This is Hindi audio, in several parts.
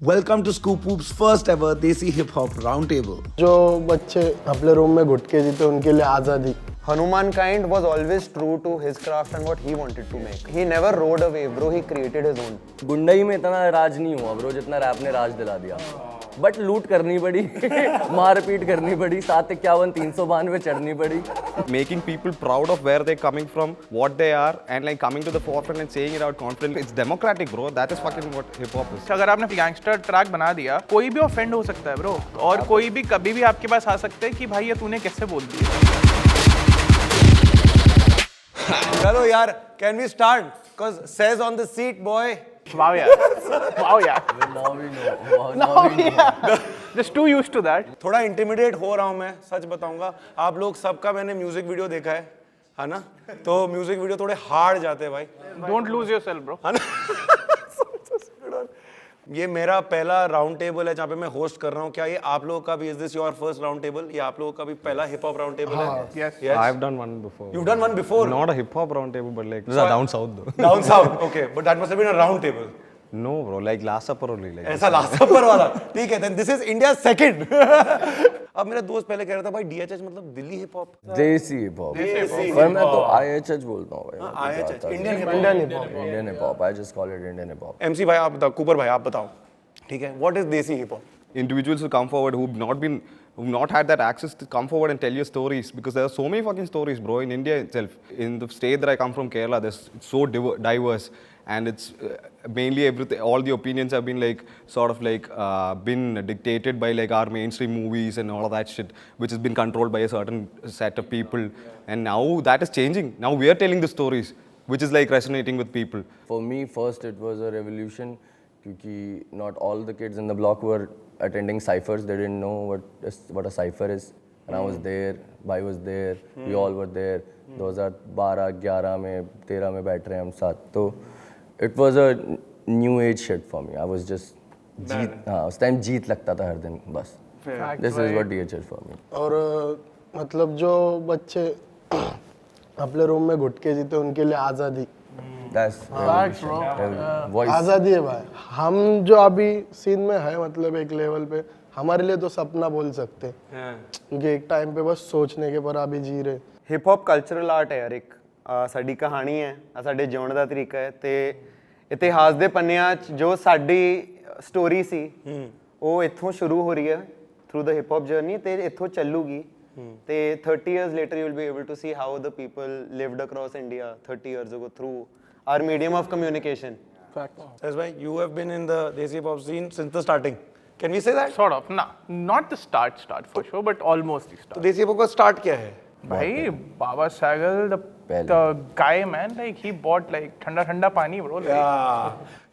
Welcome to ScoopWhoop's first ever Desi Hip Hop Roundtable. जो बच्चे अपने रूम में घुटके जीते उनके लिए आज़ादी. Hanumankind was always true to his craft and what he wanted to make. He never rode a wave, bro. He created his own. गुंडई में इतना राज नहीं हुआ ब्रो जितना रैप ने राज दिला दिया. बट लूट करनी पड़ी, मारपीट करनी पड़ी, 751 392 चढ़नी पड़ी. Making people proud of where they're coming from, what they are, and like coming to the forefront and saying it out confidently. It's democratic, bro. That is fucking what hip hop is. अगर आपने गैंगस्टर ट्रैक बना दिया, कोई भी ऑफेंड हो सकता है ब्रो, और कोई भी कभी भी आपके पास आ सकता है कि भाई ये तूने कैसे बोल दिया. चलो यार, can we start? Cause Sez on the seat, boy. Wow यार, वाओ यार. Now we know. Just too used to that. थोड़ा इंटिमिडेट हो रहा हूँ मैं, सच बताऊंगा. आप लोग सबका मैंने म्यूजिक वीडियो देखा है ना? तो म्यूजिक वीडियो थोड़े हार्ड जाते हैं भाई. Don't lose yourself, bro. है ना? ये मेरा पहला राउंड टेबल है जहाँ पे मैं होस्ट कर रहा हूँ. क्या ये आप लोगों का भी? Is this your first round table? ये आप लोगों का भी पहला हिप हॉप राउंड टेबल है? Yes. I've done one before. You've done one before? Not a hip hop round table, but like down south though. Down south, okay. But that must have been a round table. No, bro. Like last supper only. Like ऐसा लास्ट सफर वाला. ठीक है, then this is India's second. अब मेरा दोस्त पहले कह रहा था भाई DHH मतलब दिल्ली हिप हॉप. देसी हिप हॉप. पर मैं तो IHH बोलता हूँ भाई. IHH Indian hip hop. Indian hip hop. I just call it Indian hip hop. MC भाई आप बताओ, कूपर भाई आप बताओ. ठीक है, what is देसी hip hop? individuals who come forward who've not had that access to come forward and tell your stories, because there are so many fucking stories, bro, in India itself. In the state that I come from, Kerala, there's so diverse, and it's mainly everything. All the opinions have been like sort of like been dictated by like our mainstream movies and all of that shit, which has been controlled by a certain set of people. And now that is changing. Now we are telling the stories, which is like resonating with people. For me, first it was a revolution, because not all the kids in the block were attending ciphers. They didn't know what a cipher is. And I was there, Bhai was there, we all were there. 2012, 11 में, 13 में बैठ रहे हैं हम साथ. तो it was a new age shit for me. I was just जीत, हाँ उस टाइम जीत लगता था हर दिन बस. This is what DHH for me. और मतलब जो बच्चे अपने रूम में घुटके जीते उनके लिए आज़ादी. That's voice. आज़ादी है भाई. हम जो अभी सीन में है मतलब एक लेवल पे हमारे लिए तो सपना बोल सकते हैं, क्योंकि एक टाइम पे बस सोचने के पर अभी जी रहे. Hip hop cultural art है यार एक. ਸਾਡੀ ਕਹਾਣੀ ਹੈ, ਸਾਡੇ ਜਿਉਣ ਦਾ ਤਰੀਕਾ ਹੈ ਤੇ ਇਤਿਹਾਸ ਦੇ ਪੰਨਿਆਂ 'ਚ ਜੋ ਸਾਡੀ ਸਟੋਰੀ ਸੀ ਉਹ ਇੱਥੋਂ ਸ਼ੁਰੂ ਹੋ ਰਹੀ ਹੈ ਥਰੂ ਦ ਹਿਪ ਹੌਪ ਜਰਨੀ ਤੇ ਇੱਥੋਂ ਚੱਲੂਗੀ ਤੇ 30 years later you will be able to see how the people lived across India 30 years ago through our medium of communication. Sez bhai, you have been in the Desi hip hop scene since the starting. Can we say that? Sort of. Nah, not the start for sure, but almost the start. तो देसी हिप हॉप का स्टार्ट क्या है? भाई बाबा Saigal the guy man, like he bought like ठंडा पानी bro.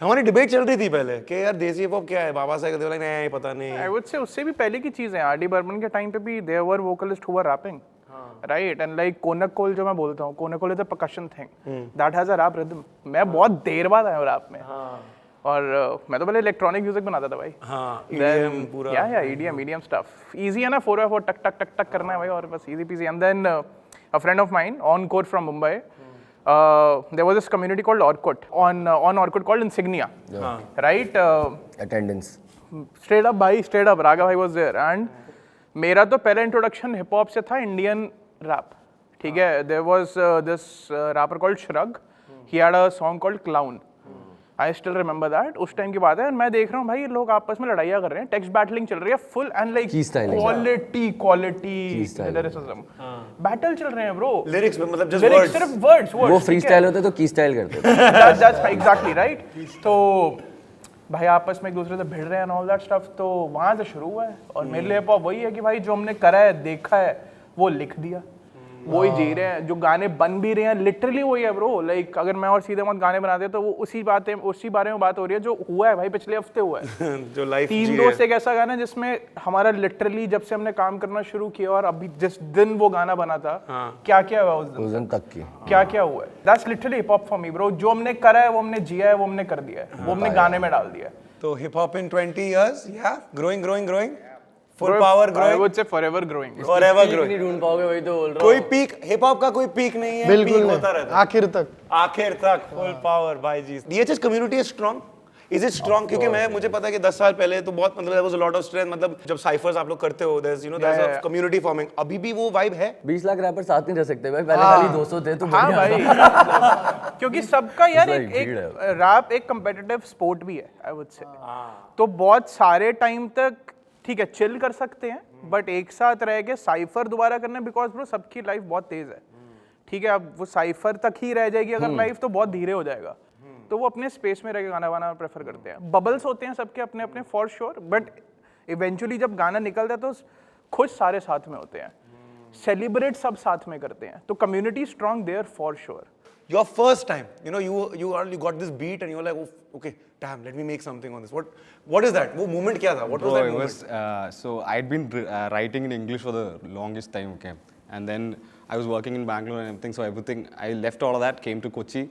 हमारी डिबेट चल रही थी पहले कि यार देसी हिप हॉप क्या है. बाबा साहब कहते हैं नहीं पता नहीं. I would say उससे भी पहले की चीजें हैं. R.D. बर्मन के टाइम पे भी there were vocalists who were rapping, right? And like कोनक कोल जो मैं बोलता हूँ, कोनक कोल is a percussion thing that has a rap rhythm. मैं बहुत देर बाद आया हूँ रैप में. और मैं तो पहले इलेक्ट्रॉनिक म्यूजिक बनाता था भाई. हाँ, EDM पूरा. या EDM stuff. Easy है ना, 4x4 टक करना है भाई और बस easy peasy. And then a friend of mine on court from Mumbai, there was this community called Orkut on Orkut called Insignia, right? Attendance. Straight up, Raga bhai was there. And मेरा तो पहला introduction hip hop से था Indian rap. ठीक है? There was this rapper called Shrug. He had a song called Clown. I still remember that. उस टाइम की बात है. मैं देख रहा हूँ भाई ये लोग आपस में लड़ाइयाँ कर रहे हैं. टेक्स्ट बैटलिंग चल रही है full and like quality lyricism. Battle चल रहे हैं bro. लिरिक्स में मतलब just lyrics words. सिर्फ words. वो फ्री स्टाइल होते तो की स्टाइल करते थे. That's exactly right. तो भाई आपस में एक दूसरे से भिड़ रहे हैं and all that stuff. तो वहाँ से शुरू हुआ है. और मेरे लिए वही है कि भाई जो हमने करा है, देखा है, वो लिख दिया. वही जी रहे हैं. जो गाने बन भी रहे हैं लिटरली वही है ब्रो. लाइक अगर मैं और सीधे मत गाने बनाते तो वो उसी बारे में बात हो रही है जो हुआ है भाई पिछले हफ्ते हुआ है. जो लाइफ तीन दोस्त एक ऐसा गाना जिसमें हमारा लिटरली जब से हमने काम करना शुरू किया और अभी जिस दिन वो गाना बना था क्या हुआ उस दिन तक की क्या हुआ है. That's literally hip hop for me bro. जो हमने करा है वो हमने जिया है, वो हमने कर दिया है, वो हमने गाने में डाल दिया है. तो hip hop in 20 years, yeah, growing. Full power growing. I would say forever growing. Forever growing. नहीं ढूंढ पाओगे वही तो बोल रहा हूँ. कोई पीक हिप हॉप का कोई पीक नहीं है. बिल्कुल होता रहता है आखिर तक फुल पावर भाई जी. DHH community is strong. Is it strong? क्योंकि मुझे पता है कि 10 साल पहले तो बहुत मतलब there was a lot of strength, मतलब जब साइफर्स आप लोग करते हो there's a community forming. अभी भी वो वाइब है? 20 लाख रैपर साथ नहीं रह सकते भाई, पहले खाली 200 थे तो हाँ भाई क्योंकि सबका यार It's like एक भीड़ रैप एक कम्पिटिटिव स्पोर्ट भी है आई वुड से। तो बहुत सारे टाइम तक ठीक है चिल कर सकते हैं, बट एक साथ रह के साइफर दोबारा करना, बिकॉज ब्रो सबकी लाइफ बहुत तेज है, ठीक है। अब वो साइफर तक ही रह जाएगी अगर लाइफ, तो बहुत धीरे हो जाएगा। तो वो अपने स्पेस में रह के गाना बनाना प्रेफर करते हैं। बबल्स होते हैं सबके अपने अपने फॉर श्योर, बट इवेंचुअली जब गाना निकलता है तो खुश सारे साथ में होते हैं, सेलिब्रेट सब साथ में करते हैं, तो community strong there for sure. Your first time, you got this beat and you were like, oh, okay, damn, let me make something on this. What is that? वो moment क्या था? What was that moment? So I'd been writing in English for the longest time, okay, and then I was working in Bangalore and everything. I left all of that, came to Kochi,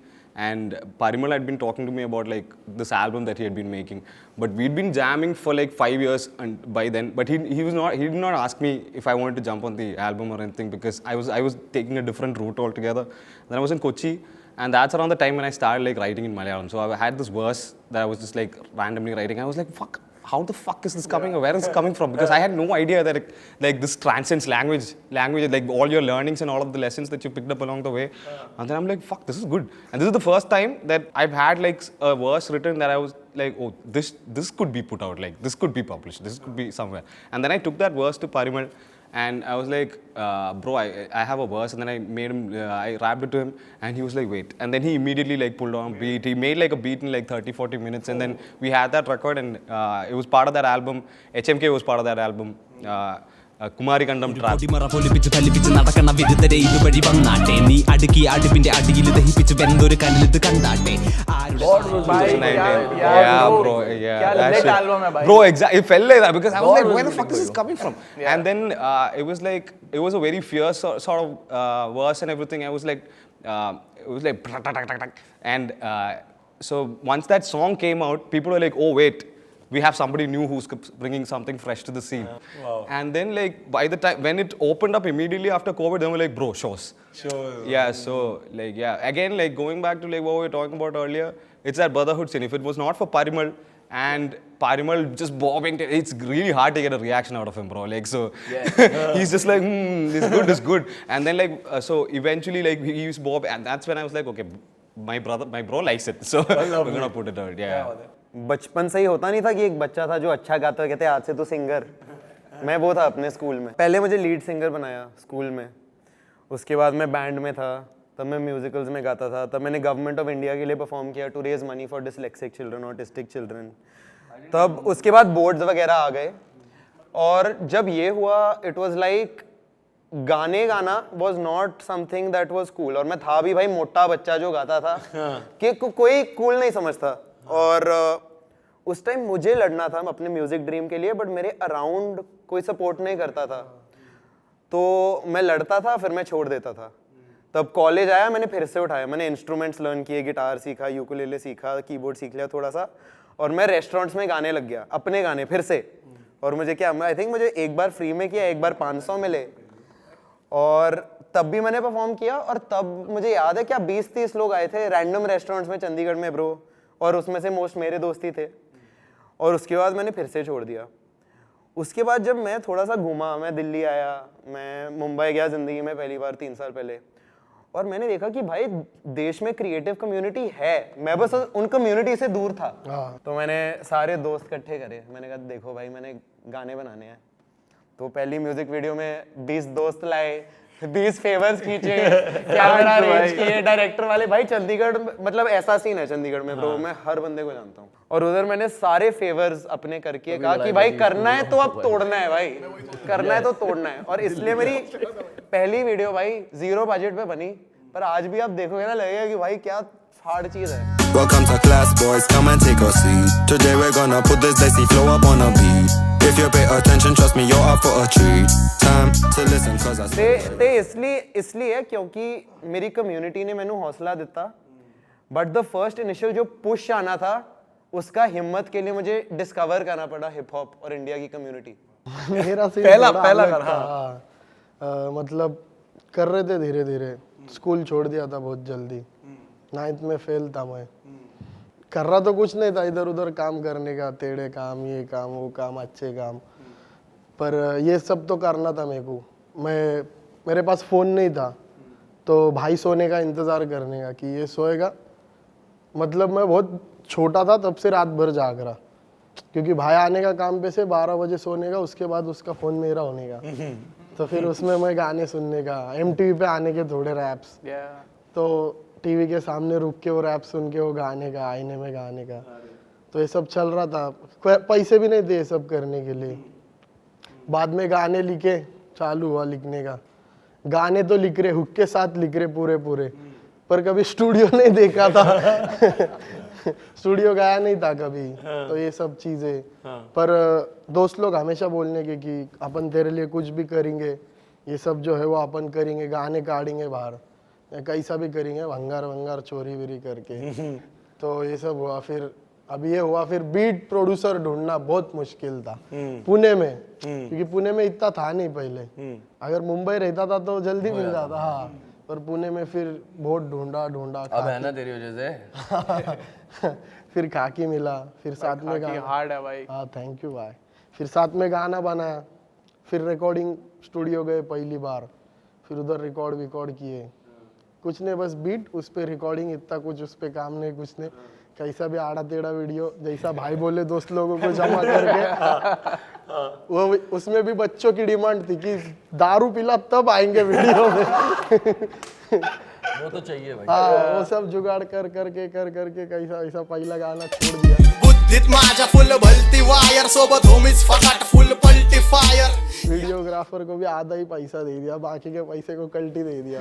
and Parimal had been talking to me about like this album that he had been making, but we'd been jamming for like 5 years and by then, but he did not ask me if I wanted to jump on the album or anything, because I was taking a different route altogether. Then I was in Kochi, and that's around the time when I started like writing in Malayalam. So I had this verse that I was just like randomly writing. I was like, fuck, how the fuck is this coming? Where is it coming from? Because I had no idea that like this transcends language, like all your learnings and all of the lessons that you picked up along the way. And then I'm like, fuck, this is good. And this is the first time that I've had like a verse written that I was like, oh, this could be put out, like this could be published, this could be somewhere. And then I took that verse to Parimal, and I was like, bro, I have a verse, and then I made him, I rapped it to him, and he was like, wait. And then he immediately like pulled on a beat. He made like a beat in like 30-40 minutes, and then we had that record, and it was part of that album. HMK was part of that album. Kumari Kandam trap. Bro, exactly. It felt like that because I was like, where the fuck is this coming from? And then it was like, it was a very fierce sort of verse and everything. I was like, it was like, and so once that song came out, people were like, oh wait, we have somebody new who's bringing something fresh to the scene. Wow. And then like by the time when it opened up immediately after COVID, then we're like, bro, shows. Yeah, so like again like going back to like what we were talking about earlier, it's that brotherhood scene. If it was not for Parimal and Parimal just bobbing, it's really hard to get a reaction out of him, bro. Like so, he's just like, it's good. And then like so eventually like he used bob, and that's when I was like, okay, my bro likes it, so we're gonna put it out. Yeah. बचपन से ही होता नहीं था कि एक बच्चा था जो अच्छा गाता है, कहते आज से तू सिंगर। मैं वो था अपने स्कूल में। पहले मुझे लीड सिंगर बनाया स्कूल में, उसके बाद मैं बैंड में था, तब मैं म्यूजिकल्स में गाता था, तब मैंने गवर्नमेंट ऑफ इंडिया के लिए परफॉर्म किया to raise money for dyslexic children, autistic children. तब उसके बाद बोर्ड्स वगैरह आ गए, और जब ये हुआ इट वाज लाइक गाने गाना was not something that was cool. और मैं था भी भाई मोटा बच्चा जो गाता था कि कोई कूल नहीं समझता। और उस टाइम मुझे लड़ना था अपने म्यूजिक ड्रीम के लिए, बट मेरे अराउंड कोई सपोर्ट नहीं करता था, तो मैं लड़ता था फिर मैं छोड़ देता था। तब कॉलेज आया, मैंने फिर से उठाया, मैंने इंस्ट्रूमेंट्स लर्न किए, गिटार सीखा, यूकुलेले सीखा, कीबोर्ड सीख लिया थोड़ा सा, और मैं रेस्टोरेंट्स में गाने लग गया, अपने गाने फिर से। और मुझे क्या, आई थिंक मुझे एक बार फ्री में किया, एक बार 500 मिले, और तब भी मैंने परफॉर्म किया। और तब मुझे याद है क्या 20-30 लोग आए थे रैंडम रेस्टोरेंट्स में चंडीगढ़ में ब्रो, और उसमें से मोस्ट मेरे दोस्त ही थे। और उसके बाद मैंने फिर से छोड़ दिया। उसके बाद जब मैं थोड़ा सा घूमा, मैं दिल्ली आया, मैं मुंबई गया ज़िंदगी में पहली बार 3 साल पहले, और मैंने देखा कि भाई देश में क्रिएटिव कम्युनिटी है, मैं बस उन कम्युनिटी से दूर था। तो मैंने सारे दोस्त इकट्ठे करे, मैंने कहा देखो भाई मैंने गाने बनाने हैं। तो पहली म्यूजिक वीडियो में 20 दोस्त लाए, 20 फेवर्स खींचे, कैमरा अरेंज किए, डायरेक्टर वाले। भाई चंडीगढ़ मतलब ऐसा सीन है चंडीगढ़ में ब्रो, मैं हर बंदे को जानता हूँ। और उधर मैंने सारे फेवर्स अपने करके कहा कि भाई करना है तो अब तोड़ना है, भाई करना है तो तोड़ना है। और इसलिए मेरी पहली वीडियो भाई 0 बजट पे बनी, पर आज भी आप देखोगे ना लगेगा कि भाई क्या हार्ड चीज है। Welcome to class, boys, come and take a seat. Today we're gonna put this Desi flow up on a beat. If you pay attention, trust me, you're up for a treat. Time to listen, cause I ते इसलिए क्योंकि मेरी कम्युनिटी ने मैंने हौसला दिता, बट द फर्स्ट इनिशियल जो पुश आना था उसका हिम्मत के लिए मुझे डिस्कवर करना पड़ा हिप हॉप और इंडिया की कम्युनिटी। मेरा सीन पहला कर, हाँ। मतलब कर रहे थे धीरे धीरे, स्कूल छोड़ दिया था बहुत जल्दी, 9th में फेल था मैं, कर रहा तो कुछ नहीं था, इधर उधर काम करने का, टेढ़े काम, ये काम वो काम, अच्छे काम, पर ये सब तो करना था मेरे को। मेरे पास फ़ोन नहीं था, तो भाई सोने का इंतज़ार करने का कि ये सोएगा। मतलब मैं बहुत छोटा था तब से रात भर जाग रहा, क्योंकि भाई आने का काम पे से 12 बजे सोने का, उसके बाद उसका फ़ोन मेरा होने का। तो फिर उसमें मैं गाने सुनने का, MTV पे आने के थोड़े रैप्स, तो टीवी के सामने रुक के वो रैप सुन के वो गाने का, आईने में गाने का, तो ये सब चल रहा था। पैसे भी नहीं थे ये सब करने के लिए। बाद में गाने लिखे, चालू हुआ लिखने का। गाने तो लिख रहे, हुक के साथ लिख रहे पूरे पूरे, पर कभी स्टूडियो नहीं देखा था। स्टूडियो गया नहीं था कभी। तो ये सब चीज़ें, पर दोस्त लोग हमेशा बोलने के कि अपन तेरे लिए कुछ भी करेंगे, ये सब जो है वो अपन करेंगे, गाने काटेंगे बाहर, कैसा भी करेंगे, भंगार वंगार चोरी वोरी करके। तो ये सब हुआ। फिर अब ये हुआ, फिर बीट प्रोड्यूसर ढूंढना बहुत मुश्किल था पुणे में, क्योंकि पुणे में इतना था नहीं पहले। अगर मुंबई रहता था तो जल्दी मिल जाता, हाँ, पर पुणे में फिर बहुत ढूंढा। अब है ना तेरी वजह से। फिर खाकी मिला, फिर साथ में गाना, हार्ड है भाई। हाँ थैंक यू भाई। फिर साथ में गाना बनाया, फिर रिकॉर्डिंग स्टूडियो गए पहली बार, फिर उधर रिकॉर्ड किए। कुछ नहीं, बस बीट, उस पर रिकॉर्डिंग, इतना कुछ उस पर काम नहीं, कुछ नहीं, कैसा भी आड़ा टेढ़ा वीडियो, जैसा भाई बोले दोस्त लोगों को जमा करके। वो उसमें भी बच्चों की डिमांड थी कि दारू पिला तब आएंगे वीडियो में। वो तो चाहिए भाई। हाँ, वो सब जुगाड़ कर करके कैसा ऐसा पहला गाना छोड़ दिया। बुद्धीत माझ्या फुल भलती वायर, सोबत होमीज फकाट फुल पलटी फायर। वीडियोग्राफर को भी आधा ही पैसा दे दिया, बाकी के पैसे को कल्टी दे दिया।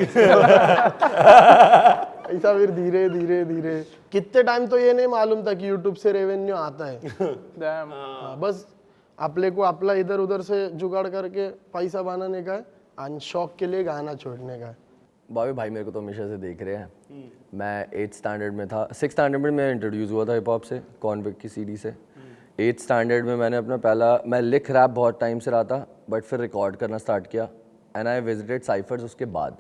ऐसा फिर धीरे धीरे कितने टाइम तो ये नहीं मालूम था कि यूट्यूब से रेवेन्यू आता है। हाँ, बस आपले को अपना इधर उधर से जुगाड़ करके पैसा बनाने का है, और शौक के लिए गाना छोड़ने का है। भाई मेरे को तो हमेशा से देख रहे हैं। मैं 8th स्टैंडर्ड में था, 6th स्टैंडर्ड में मैं इंट्रोड्यूस हुआ था हिप हॉप से, कॉन्विक की सीडी से। 8th स्टैंडर्ड में मैंने अपना पहला, मैं लिख रैप बहुत टाइम से रहा था, बट फिर रिकॉर्ड करना स्टार्ट किया, एंड आई विजिटेड साइफर्स उसके बाद।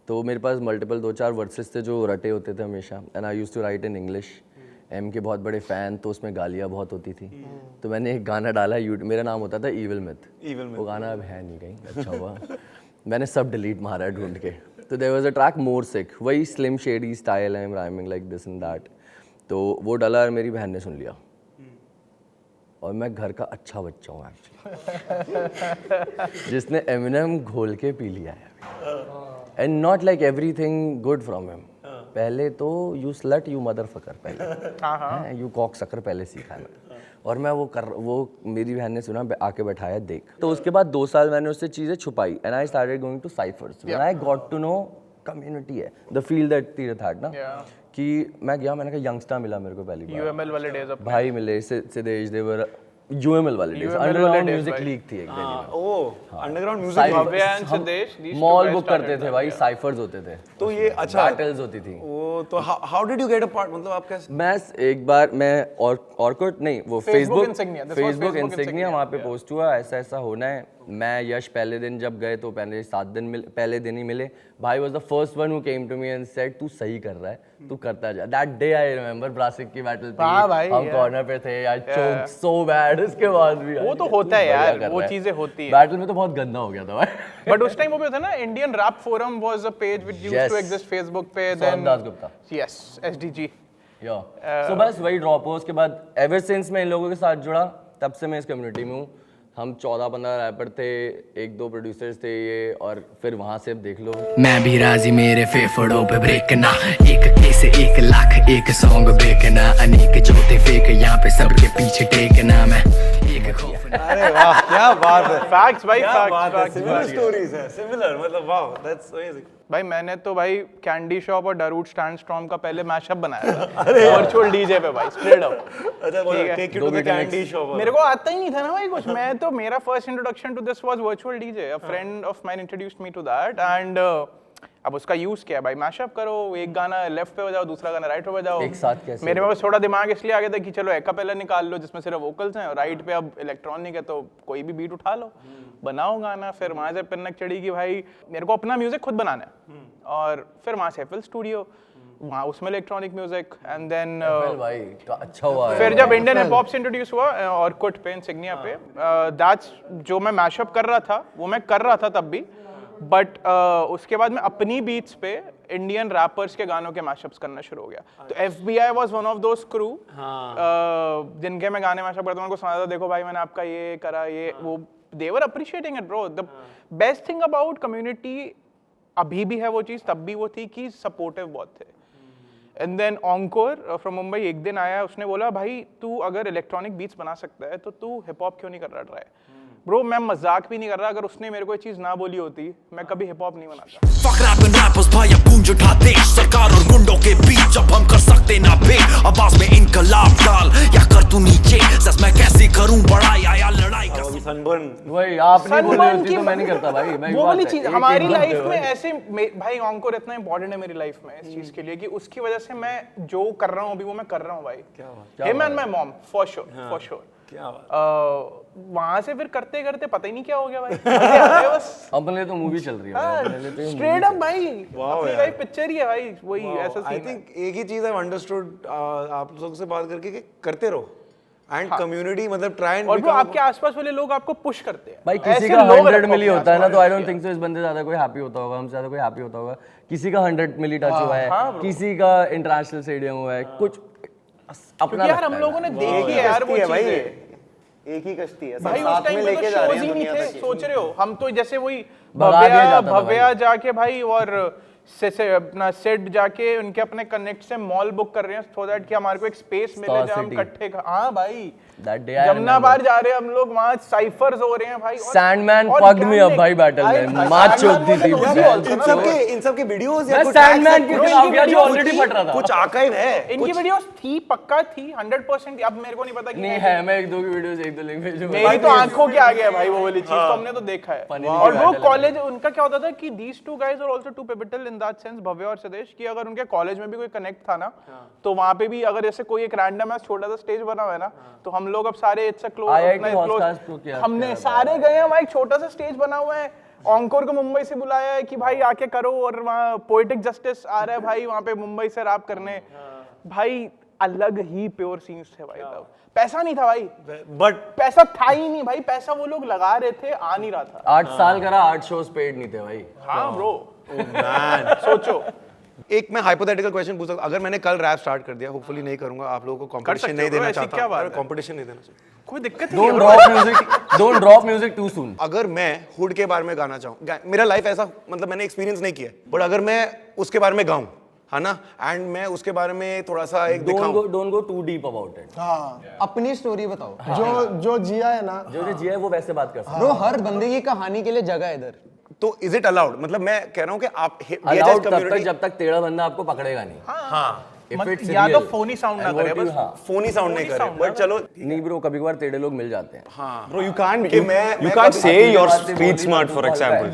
तो मेरे पास मल्टीपल 2-4 वर्सेस थे जो रटे होते थे हमेशा, and I used to write in English. एम के बहुत बड़े फ़ैन, तो उसमें गालियाँ बहुत होती थी। तो मैंने एक गाना डाला, मेरा नाम होता था ईविल मिथ। वो गाना अब है नहीं कहीं, अच्छा हुआ। मैंने सब डिलीट मारा है ढूंढ के। तो देयर वाज अ ट्रैक मोर सिक, वही slim shady style, I am rhyming like this and that. तो वो डाला और मेरी बहन ने सुन लिया, और मैं घर का अच्छा बच्चा हूँ एक्चुअली, जिसने एमिनेम घोल के पी लिया है, and not like everything good from him. पहले तो यू स्लट यू मदरफकर, पहले यू कॉक सकर पहले सीखा है। और मैं वो मेरी बहन ने सुना, आके बैठाया देख। तो उसके बाद 2 साल मैंने उससे चीज़ें छुपाई, and I started going to ciphers when I got to know community है, the feel that Tirath had ना, कि मैं गया, मैंने कहा यंगस्टर मिला मेरे को पहली बार, UML वाले डेज अपने भाई मिले, सिद्धेश देवर, UML वाले डेज, अंडरग्राउंड म्यूजिक लीग थी एक दिन। ओह, अंडरग्राउंड म्यूजिक मॉल बुक करते थे भाई, साइफर्स होते थे, तो ये अच्छा बैटल्स होती थी। ओ, तो how did you get a part, मतलब आप कैसे? मैं एक बार मैं ऑर्कुट नहीं, वो Facebook फेसबुक इंसिग्निया वहाँ पे पोस्ट हुआ, ऐसा होना है। मैं यश पहले दिन जब गए तो पहले दिन ही मिले। भाई was the first one who came to me and said तू सही कर रहा है, तू करता जा। दैट डे आई रिमेंबर ब्रासिक की बैटल पे हम कॉर्नर पे थे, आई चोक सो बैड। उसके बाद भी वो तो होता है यार, वो चीजें होती है। बैटल में तो बहुत गंदा हो गया था भाई। बट उस टाइम वो भी था ना, Indian rap forum was a page which used to exist Facebook पे, then Dasgupta, yes, SDG। So बस वही ड्रॉप हुआ। उसके बाद एवर सिंस मैं इन लोगों के साथ जुड़ा, तब से मैं इस कम्युनिटी में हूँ। हम 14-15 रैपर थे, 1-2 प्रोड्यूसर्स थे ये, और फिर वहाँ से अब देख लो। मैं भी राजी मेरे फेफड़ों पे ब्रेक ना, एक के से 1 लाख, एक सॉन्ग ब्रेक ना, अनेक जोते फेक यहाँ पे सबके पीछे टेक ना, मैं एक खौफ ना। अरे वाह, क्या बात है, फैक्ट्स भाई, फैक्ट्स, सिमिलर स्टोरीज है, सिमिलर, मतलब वाह, दैट्स अमेजिंग। भाई मैंने तो भाई कैंडी शॉप और डरूट स्टैंड स्टॉर्म का पहले मैशअप बनाया था वर्चुअल डीजे पे भाई, स्ट्रेट अप। अच्छा, take you to the candy shop. मेरे को आता ही नहीं था ना भाई कुछ, मैं तो मेरा first introduction to this was virtual DJ. A friend of mine introduced me to that, and अब उसका यूज क्या है भाई, मैशअप करो, एक गाना लेफ्ट पे बजाओ, दूसरा गाना राइट पे बजाओ, एक साथ कैसे? मेरे में बस थोड़ा दिमाग इसलिए आ गया था कि चलो एक पहले निकाल लो जिसमें सिर्फ वोकल्स हैं, और राइट पे अब इलेक्ट्रॉनिक है तो कोई भी बीट उठा लो, बनाओ गाना। फिर वहाँ से पिनक चढ़ी कि भाई मेरे को अपना म्यूजिक खुद बनाना है, और फिर वहाँ से FL स्टूडियो, वहाँ उसमें इलेक्ट्रॉनिक म्यूजिक एंड देन भाई अच्छा हुआ फिर जब इंडियन हिप हॉप से इंट्रोड्यूस हुआ और कुट पे इंसिग्निया पे दैट्स जो मैं मैशअप कर रहा था वो मैं कर रहा था तब भी बट उसके बाद मैं अपनी बीट्स पे इंडियन रैपर्स के गानों के मैशअप्स करना शुरू हो गया तो FBI was one of those crew जिनके मैं गाने मैशअप करता हूं उनको सुनाता देखो भाई मैंने आपका ये करा ये वो they were appreciating it bro the best thing about community अभी भी है वो चीज़ तब भी वो थी कि सपोर्टिव बहुत थे and then Encore from Mumbai एक दिन आया उसने बोला भाई तू अगर इलेक्ट्रॉनिक बीट्स बना सकता है तो तू हिप हॉप क्यों नहीं कर रहा ट्राई ब्रो मैं मजाक भी नहीं कर रहा अगर उसने मेरे को ये चीज़ ना बोली होती मैं कभी हिप हॉप नहीं बनाता Fuck rapping rappers भाई अब गूंज उठाते सरकार और गुंडों के बीच अब हम कर सकते ना बे आवाज में इनकलाब डाल या कर तू नीचे सच मैं कैसे करूं बड़ा या लड़ाई कर सनबर्न भाई आप नहीं बोले होती तो मैं नहीं करता भाई मैं वो वाली चीज हमारी लाइफ में ऐसे भाई ऑनकोर इतना इंपॉर्टेंट है मेरी लाइफ में इस चीज के लिए कि उसकी वजह से मैं जो कर रहा हूँ अभी वो मैं कर रहा हूँ भाई him and my mom for sure क्या बात वहां से फिर करते करते पता ही नहीं क्या हो गया भाई बस अपने लिए तो मूवी चल रही है स्ट्रेट अप भाई अपनी लाइफ पिक्चर ही है भाई वही ऐसा आई सीन है थिंक एक ही चीज आई अंडरस्टूड आप लोगों से बात करके कि करते रहो एंड कम्युनिटी मतलब ट्राई एंड और वो आपके आसपास वाले लोग आपको पुश करते हैं भाई किसी का 100 मिली होता है ना तो आई डोंट थिंक सो इस बंदे ज्यादा कोई हैप्पी होता होगा हमसे ज्यादा कोई हैप्पी होता होगा किसी का 100 मिली टच हुआ है किसी का इंटरनेशनल स्टेडियम हुआ है कुछ अपना यार हम लोगों ने देखी है यार वो चीजें एक ही कश्ती है भाई उस टाइम पे तो शोज ही नहीं थे सोच रहे हो हम तो जैसे वही भगा दिया जाता था भव्या जाके भाई और से अपना सेट जाके उनके अपने कनेक्ट से मॉल बुक कर रहे हैं सो दैट कि हमारे को एक स्पेस मिले जहां हम इकट्ठे हाँ भाई जमनापार जा रहे हैं हम लोग वहां साइफर्स हो रहे हैं भाई सैंडमैन फक्ड मी अप भाई बैटल में मार चोदती थी इन सब के वीडियोस या मैं कुछ सैंडमैन की खिलाफ गया जो ऑलरेडी फट रहा था कुछ आर्काइव है इनकी वीडियोस थी पक्का थी 100% अब मेरे को नहीं पता कि नहीं है मैं एक दो की वीडियोस एक दो लिंक भेजूंगा मेरी तो आंखों के आगे है भाई वो वाली चीज तो हमने तो देखा है और वो कॉलेज उनका क्या होता था कि these two guys are also too pivotal in that sense Bhavya और सदेश कि अगर उनके कॉलेज में भी कोई कनेक्ट था ना तो वहां पे भी अगर जैसे कोई एक रैंडम छोटा सा स्टेज बना हुआ है ना तो हम लोग अब सारे इट्स अ क्लोज हमने सारे गए हैं वहां एक छोटा सा स्टेज बना हुआ है ऑनकोर को मुंबई से बुलाया है कि भाई आके करो और वहाँ पोएटिक जस्टिस आ रहा है भाई वहाँ पे मुंबई से रैप करने भाई अलग ही प्योर सीन्स थे भाई तब पैसा नहीं था भाई बट पैसा था ही नहीं भाई पैसा वो लोग लगा रहे थे आ नहीं रहा था 8 साल करा 8 शोज पेड नहीं थे भाई हाँ ब्रो सोचो एक मैं हाइपोथेटिकल क्वेश्चन पूछ सकता अगर मैंने कल रैप स्टार्ट कर दिया होपफुली नहीं करूंगा आप लोगों को कंपटीशन नहीं देना चाहता कंपटीशन नहीं देना चाहता कोई दिक्कत don't drop music too soon अगर मैं हुड के बारे में गाना चाहूँ मेरा लाइफ ऐसा मतलब मैंने एक्सपीरियंस नहीं किया बट अगर मैं उसके बारे में गाऊं है ना एंड मैं उसके बारे में थोड़ा सा एक दिखाऊं don't go too deep about it हाँ अपनी स्टोरी बताओ जो जिया है ना जो जिया है वो वैसे बात कर सकते ब्रो हर बंदे की कहानी के लिए जगह है इधर तो इज इट अलाउड मतलब मैं कह रहा हूँ कि आप अलाउड तब तक जब तक टेढ़ा बंदा आपको पकड़ेगा नहीं हाँ या तो फोनी साउंड ना करे बस फोनी साउंड नहीं करे बट चलो नहीं ब्रो कभी कभार टेढ़े लोग मिल जाते हैं हाँ Bro, you can't say you're street smart, for example.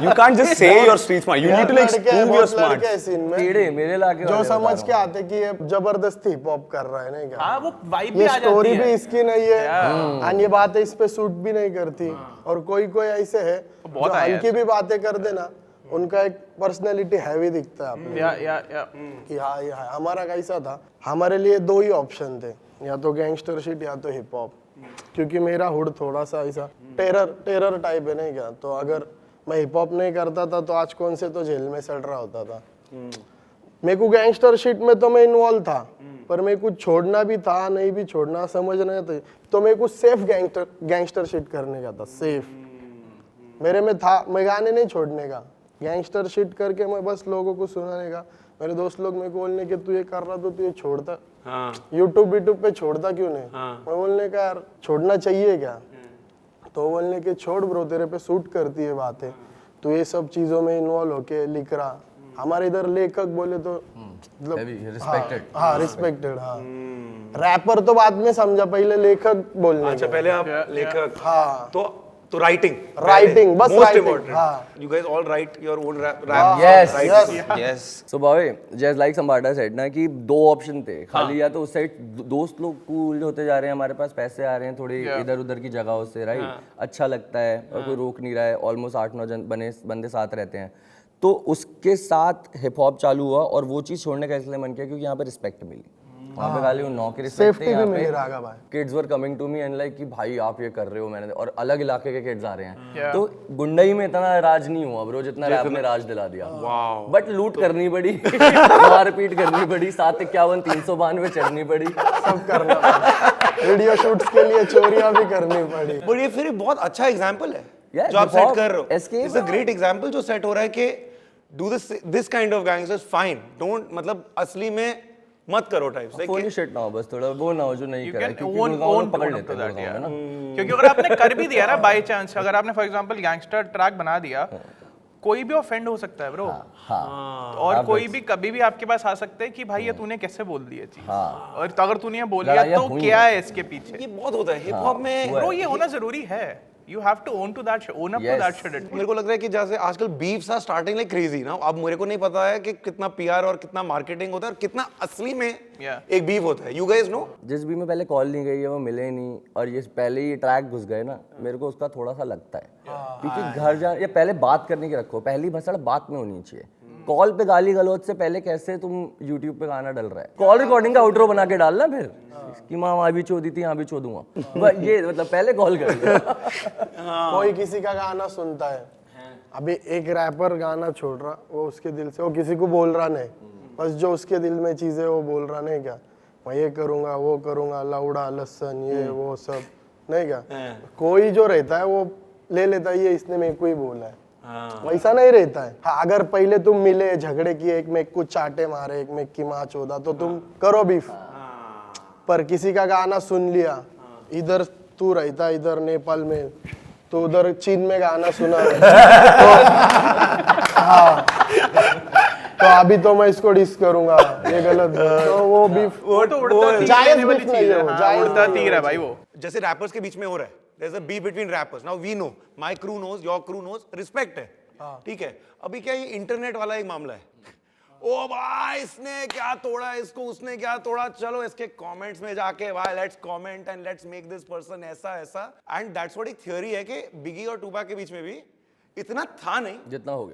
You can't just say you're street smart. You need to like prove you're smart. टेढ़े मेरे लाके जो समझ के आते कि ये जबरदस्ती हिप हॉप कर रहा है नहीं क्या हाँ वो वाइब भी ये आ जाती स्टोरी भी है इसकी नहीं है और ये बातें इस पे सूट भी नहीं करती और कोई कोई ऐसे है जो हल्की भी बातें कर देना उनका एक पर्सनैलिटी हैवी दिखता है आपको कि हाँ ये हमारा कैसा था हमारे लिए दो ही ऑप्शन थे या तो गैंगस्टर शिट या तो हिप हॉप क्योंकि मेरा हुड थोड़ा सा ऐसा टेरर टाइप है नहीं क्या तो अगर मैं हिप हॉप नहीं करता था तो आज कौन से तो जेल में सड़ रहा होता था मेरे को गैंगस्टर शिट में तो मैं इन्वॉल्व था पर मेरे को छोड़ना भी था नहीं भी छोड़ना समझना था तो मेरे को सेफ गैंगस्टर शिट करने का था सेफ मेरे में था मैं गाने नहीं छोड़ने का गैंगस्टर शिट करके मैं बस लोगों को सुनाने का मेरे दोस्त लोग मेरे को बोलने के तू ये कर रहा तो तू ये छोड़ता यूट्यूब पे छोड़ता क्यों नहीं मैं बोलने का यार छोड़ना चाहिए क्या तो बोलने के छोड़ ब्रो तेरे पे सूट करती है बातें तू ये सब चीजों में इन्वॉल्व होके लिख रहा हमारे इधर लेखक बोले तो रिस्पेक्टेड हाँ रैपर तो बाद में समझा पहले लेखक बोलने अच्छा पहले आप लेखक हाँ तो राइटिंग बस most writing important you guys all right your own rap yes so भाई जस्ट लाइक संबाटा सेड ना कि दो ऑप्शन थे खाली या तो उस साइड दोस्त लोग कूल होते जा रहे हैं हमारे पास पैसे आ रहे हैं थोड़ी इधर उधर की जगहों से राइट अच्छा लगता है और कोई रोक नहीं रहा है ऑलमोस्ट 8-9 बंदे साथ रहते हैं तो उसके साथ हिप हॉप चालू हुआ और वो चीज़ छोड़ने का इसलिए मन किया क्योंकि यहाँ पे रिस्पेक्ट मिली। वहाँ पे खाली उन 9 की रिस्पेक्ट थी, यहाँ पे kids were coming to me and like कि भाई आप ये कर रहे हो, मैंने और अलग इलाके के किड्स आ रहे हैं। तो गुंडई में इतना राज नहीं हुआ ब्रो जितना रैप ने राज दिला दिया। बट लूट करनी पड़ी, मारपीट करनी पड़ी, 751 392 चढ़नी पड़ी, सब करना पड़ा। वीडियो शूट्स के लिए चोरियां भी करनी पड़ी। बट ये फिर बहुत अच्छा एग्जांपल है Yeah, जो आप hip hop, सेट कर रहे हो। escape it's a great example जो सेट हो रहा है कि do this kind of gangsters fine, don't मतलब असली में मत करो टाइप्स लाइक फुल शिट ना हो, बस थोड़ा वो ना हो जो नहीं करा क्योंकि ओन पकड़ लेते हैं ना। क्योंकि अगर आपने कर भी दिया ना बाय चांस, अगर आपने फॉर एग्जांपल गैंगस्टर ट्रैक बना दिया, कोई भी ऑफेंड हो सकता है ब्रो। और कोई भी कभी भी आपके पास आ सकता है कि भाई ये तूने कैसे बोल दी ये चीज, और अगर तूने ये बोल दिया तो क्या है इसके पीछे। ये बहुत होता है हिप हॉप में ब्रो, ये होना जरूरी है। You have to own to that shit, own up to that shit. मेरे को लग रहा है कि जैसे आजकल beefs are starting like crazy ना। अब मेरे को नहीं पता है कि कितना पीआर और कितना मार्केटिंग होता है और कितना असली में एक बीफ होता है। यू गाइस नो, जिस भी में पहले कॉल नहीं गई है वो मिले नहीं और ये पहले ही ट्रैक घुस गए ना, मेरे को उसका थोड़ा सा लगता है क्योंकि घर जा या पहले बात करने की रखो, पहली भसड़ बात में होनी चाहिए। कॉल पे गाली गलौज से पहले कैसे तुम YouTube पे गाना डल रहा है, कॉल रिकॉर्डिंग का आउटरो बना के डालना फिर कि माँ वहाँ भी चोदी थी यहाँ भी चोदूंगा, ये मतलब पहले कॉल कर कोई किसी का गाना सुनता है, अभी एक रैपर गाना छोड़ रहा, वो उसके दिल से, वो किसी को बोल रहा नहीं, बस जो उसके दिल में चीजें वो बोल रहा नहीं क्या, मैं ये करूंगा वो करूंगा, लौड़ा लहसन ये वो सब नहीं क्या। कोई जो रहता है वो ले लेता है, ये इसने मेरे को ही बोला है, वैसा नहीं रहता है। हाँ, अगर पहले तुम मिले, झगड़े किए, एक में कुछ चाटे मारे, एक में की माँ चोदा, तो तुम करो बीफ। पर किसी का गाना सुन लिया, इधर तू रहता इधर नेपाल में, तो उधर चीन में गाना सुना हाँ, तो अभी तो मैं इसको डिस करूंगा, ये गलत, तो वो बीफ वो तो उड़ता जायज बीफ नहीं है, उड़ता तीर है भाई वो। जैसे रैपर्स के बीच में हो रहा है, there's a beef between rappers. Now we know, my crew knows, your crew knows, respect है, ठीक है। अभी क्या ये इंटरनेट वाला एक मामला है, ओ भाई इसने क्या तोड़ा इसको, उसने क्या तोड़ा, चलो इसके कमेंट्स में जाके भाई let's comment and let's make this person ऐसा ऐसा। एंड दैट्स व्हाट एक थ्योरी है कि बिगी और टूपैक के बीच में भी इतना था नहीं जितना हो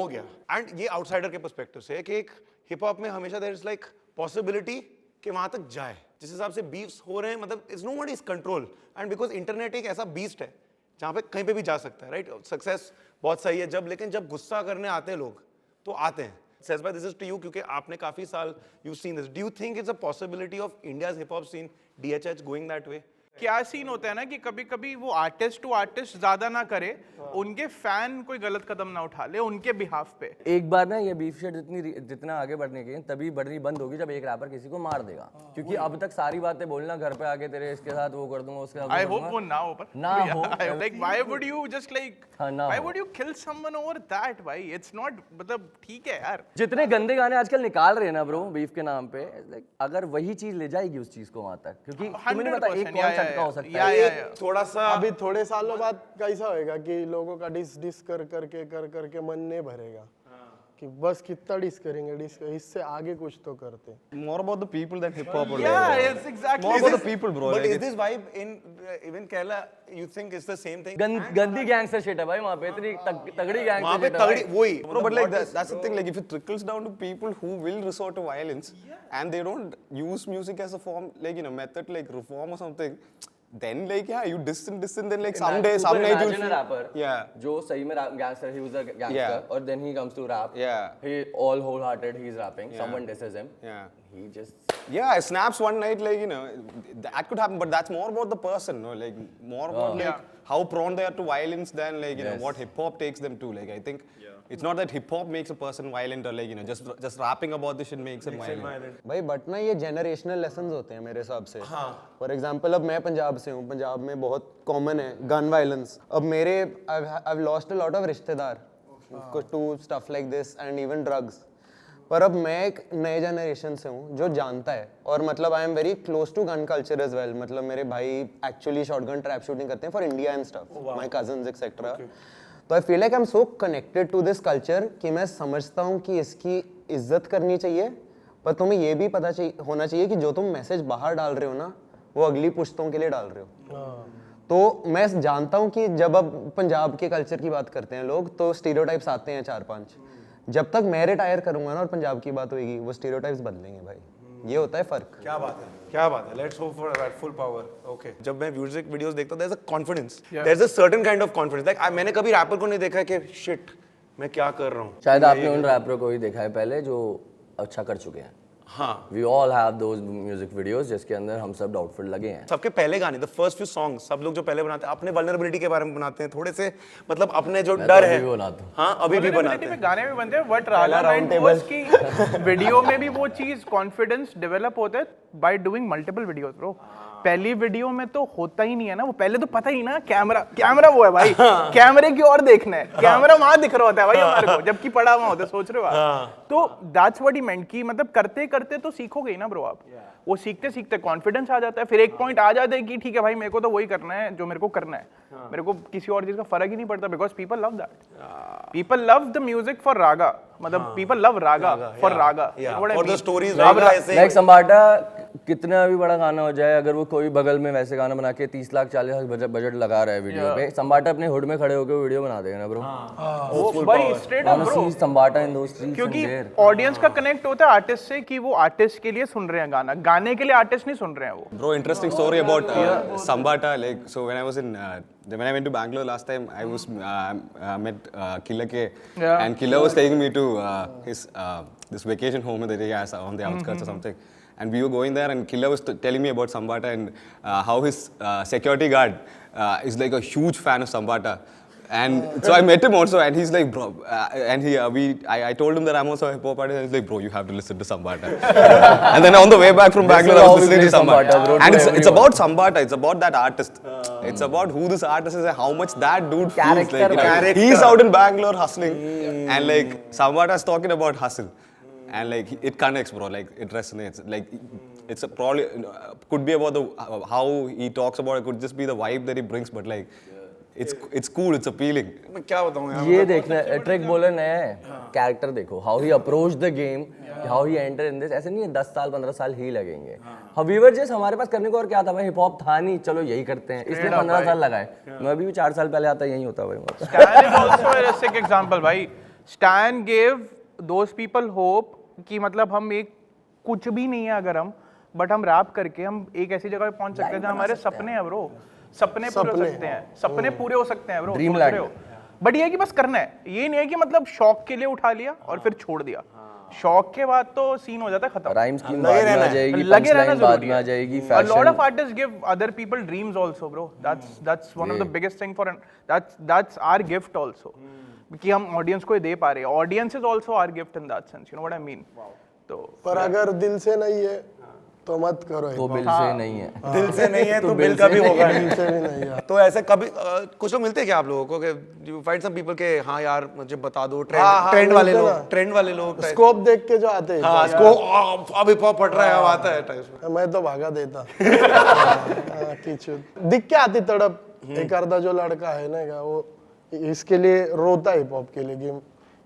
गया। एंड ये आउटसाइडर के पर्सपेक्टिव से है कि एक हिप हॉप में हमेशा देयर इज लाइक पॉसिबिलिटी कि वहां तक जाए। जिस हिसाब से बीफ्स हो रहे हैं, मतलब it's no one is control, and because internet एक ऐसा बीस्ट है जहाँ पे कहीं पे भी जा सकता है, राइट। सक्सेस बहुत सही है जब, लेकिन जब गुस्सा करने आते हैं लोग तो आते हैं। Sez bhai, this is to you क्योंकि आपने काफी साल you've seen this. Do you think it's a possibility of India's hip hop scene DHH going that way? क्या सीन होता है ना कि कभी कभी वो आर्टिस्ट टू आर्टिस्ट ज्यादा ना करे, उनके फैन कोई गलत कदम ना उठा ले उनके बिहाफ पे। एक बार ना ये बीफ शेट जितना आगे बढ़ने की तभी बढ़नी बंद होगी जब एक रैपर किसी को मार देगा, क्योंकि अब तक सारी बातें बोलना घर पे आके तेरे इसके साथ वो कर दूंगा उसके साथ I hope वो ना हो, पर ना हो। like why would you just like why would you kill someone over that भाई? It's not, मतलब ठीक है यार। जितने गंदे गाने आजकल निकाल रहे हैं ना ब्रो बीफ के नाम पे, अगर वही चीज ले जाएगी उस चीज को वहां तक, क्योंकि तुम्हें नहीं पता एक कौन झटका हो सकता है। थोड़ा सा अभी थोड़े सालों बाद कैसा होएगा कि लोगों का डिस कर करके मन नहीं भरेगा कि बस कितना डिस करेंगे, इससे आगे कुछ तो करते। More about the people that hip hop. Yeah, it's exactly. More about the people, bro. But like is this vibe in even Kerala? You think it's the same thing? गंदी गैंगस्टर शिट है भाई वहाँ पे, इतनी तगड़ी वहाँ पे गैंगस्टर तगड़ी वही। Bro, but like that's the thing. Like if it trickles down to people who will resort to violence and they don't use music as a form, like method, like reform or something. Then like yeah, you diss and then like someday you'll a rapper जो सही में gangster, he was a gangster, or then he comes to rap, he all wholehearted, he's rapping, someone disses him, he just snaps one night, like that could happen, but that's more about the person, no, like more about like how prone they are to violence than like what hip hop takes them to. Like I think it's not that hip hop makes a person violent or like just rapping about this shit makes him violent. भाई बट ना ये जनरेशनल लेसन्स होते हैं मेरे हिसाब से। फॉर एग्जांपल अब मैं पंजाब से हूँ, पंजाब में बहुत कॉमन है गन वायलेंस। अब मेरे I've lost a lot of रिश्तेदार to stuff like this and even drugs. पर अब मैं एक नए जनरेशन से हूँ जो जानता है, और मतलब I am very close to gun culture as well. मतलब मेरे भाई एक्चुअली शॉटगन ट्रैप शूटिंग करते हैं for India and stuff, my cousins etcetera. तो I feel like I am so connected to this culture कि मैं समझता हूँ कि इसकी इज्जत करनी चाहिए, पर तुम्हें ये भी पता होना चाहिए कि जो तुम मैसेज बाहर डाल रहे हो ना वो अगली पुश्तों के लिए डाल रहे हो। तो मैं जानता हूँ कि जब अब पंजाब के कल्चर की बात करते हैं लोग तो स्टीरियोटाइप्स आते हैं 4-5। जब तक मैं रिटायर करूंगा ना और पंजाब की बात होगी वो स्टीरियोटाइप्स बदलेंगे भाई, ये होता है फर्क। क्या बात है, क्या बात है। Let's hope for that full power. Okay, जब मैं म्यूजिक वीडियोस देखता हूं there is a confidence, there is a certain kind of confidence. Like मैंने कभी रैपर को नहीं देखा कि शिट मैं क्या कर रहा हूं। शायद आपने उन रैपरों को ही देखा है पहले जो अच्छा कर चुके हैं। हाँ, we all have those music videos जिसके अंदर हम सब डाउटफुल लगे हैं। सबके पहले गाने, द फर्स्ट फ्यू सॉन्ग्स, सब लोग जो पहले बनाते हैं अपने वल्नरेबिलिटी के बारे में बनाते हैं, थोड़े से मतलब अपने जो डर है। हाँ, अभी भी बनाते हैं, गाने भी बनते हैं, बट रागा राउंड की वीडियो में भी वो चीज कॉन्फिडेंस डेवलप होता है by doing multiple videos bro. पहली वीडियो में तो होता ही नहीं है ना, वो पहले तो पता ही ना कैमरा वो है भाई, कैमरे की ओर देखना है, कैमरा वहां दिख रहा होता है भाई हमारे को, जबकि पड़ा हुआ होता है, सोच रहे हो आप। तो दैट्स व्हाट ही मेंट कि मतलब करते करते तो सीखोगे ही ना ब्रो आप। वो सीखते सीखते कॉन्फिडेंस आ जाता है, फिर एक पॉइंट आ जाता है कि ठीक है भाई मेरे को तो वही करना है जो मेरे को करना है, मेरे को किसी और चीज का फर्क ही नहीं पड़ता, because people love that. People love the music for Raga, मतलब people love Raga for Raga, for the stories. Raga ऐसे लाइक संबाटा कितना भी बड़ा गाना हो जाए, अगर वो कोई बगल में वैसे गाना बना के 30 लाख 40 लाख बजट लगा रहा है वीडियो पे, संबाटा अपने हुड में खड़े होकर वीडियो बना देगा ना ब्रो। वो भाई स्ट्रेट अप ब्रो, संबाटा इन दोस स्ट्रीट्स, क्योंकि ऑडियंस का कनेक्ट होता है आर्टिस्ट से कि वो आर्टिस्ट के लिए सुन रहे हैं गाना, गाने के लिए आर्टिस्ट नहीं सुन रहे हैं वो। Bro, interesting story about Sambata. Like, so when I was in, when I went to Bangalore last time, I was met Killa K, and Killa was taking me to his this vacation home that he has on the outskirts or something. And we were going there, and Killa was telling me about Sambata and how his security guard is like a huge fan of Sambata. And so I met him also, and he's like, bro, and I told him that I'm also a hip hop artist, and he's like, bro, you have to listen to Sambata. And then on the way back from Bangalore, I was listening to Sambata. And it's about Sambata, it's about that artist. It's about who this artist is and how much that dude feels like. You know, he's out in Bangalore hustling, and like Sambata's talking about hustle. And like it connects, bro, like it resonates. Like it's probably could be about how he talks about it, could just be the vibe that he brings, but like it's cool, it's appealing. मैं क्या बताऊं यार, ये देखना ट्रिक बोले नया है, कैरेक्टर देखो, how he approach the game, how he enter in this. ऐसे नहीं है 10 साल 15 साल ही लगेंगे। हवीवर जैसे हमारे पास करने को और क्या था भाई, हिप हॉप था नहीं, चलो यही करते हैं, इसलिए 15 साल लगाए। मैं अभी भी 4 साल पहले आता यही होता भाई। Stan is also a basic example भाई। Stan gave those people hope कि मतलब हम एक कुछ भी नहीं है अगर हम, बट हम रैप करके हम एक ऐसी जगह पे पहुंच सकते हैं जहाँ हमारे सपने हैं ब्रो, सपने पूरे हो सकते हैं, सपने पूरे हो सकते हैं ब्रो, सोच रहे हो। बट ये है कि बस करना है, ये नहीं है कि मतलब शौक के लिए उठा लिया और फिर छोड़ दिया। शौक के बाद तो सीन हो जाता है खत्म। राइम स्कीम बाद में आ जाएगी, लगे रहना बाद में आ जाएगी, A lot of artists give other people dreams also bro. That's one of the biggest thing for that's our gift also. कि हम ऑडियंस को दे पा रहे हैं। Audience is also our gift in that sense, you know what I mean. तो पर अगर दिल से नहीं है तो मत करो। तो बिल से नहीं है, दिल से नहीं है तो बिल का भी होगा। दिल से भी नहीं है तो ऐसे कभी कुछ लोग मिलते हैं क्या आप लोगों को कि यू फाइंड सम पीपल के हाँ यार मुझे बता दो, ट्रेंड वाले लोग स्कोप देख के जो आते हैं, हाँ स्कोप अब हिप हॉप फट रहा है अब आता है टाइप। मैं तो भागा देता दिख के आती तड़प। एक अर्धा जो लड़का है ना वो इसके लिए रोता है हिप हॉप के लिए कि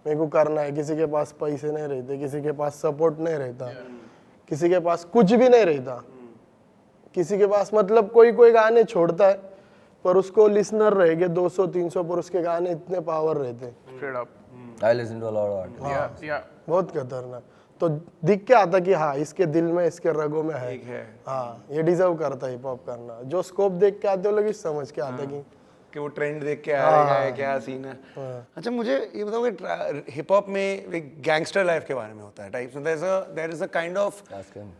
मेरे को करना है। किसी के पास पैसे नहीं रहते, किसी के पास सपोर्ट नहीं रहता, किसी के पास कुछ भी नहीं रहता, किसी के पास मतलब कोई गाने छोड़ता है पर उसको लिसनर रहेंगे 200-300 पर उसके गाने इतने पावर रहते हैं। I listen to a lot of artists. बहुत खतरनाक। तो दिख के आता कि हाँ इसके दिल में इसके रगों में है, हाँ ये डिजर्व करता है हिप हॉप करना। जो स्कोप देख के आते हो लोग समझ के आता कि वो ट्रेंड देख के आ रहा है क्या सीन है। अच्छा मुझे ये बताओ कि हिप हॉप में एक गैंगस्टर लाइफ के बारे में होता है type, there is a kind of,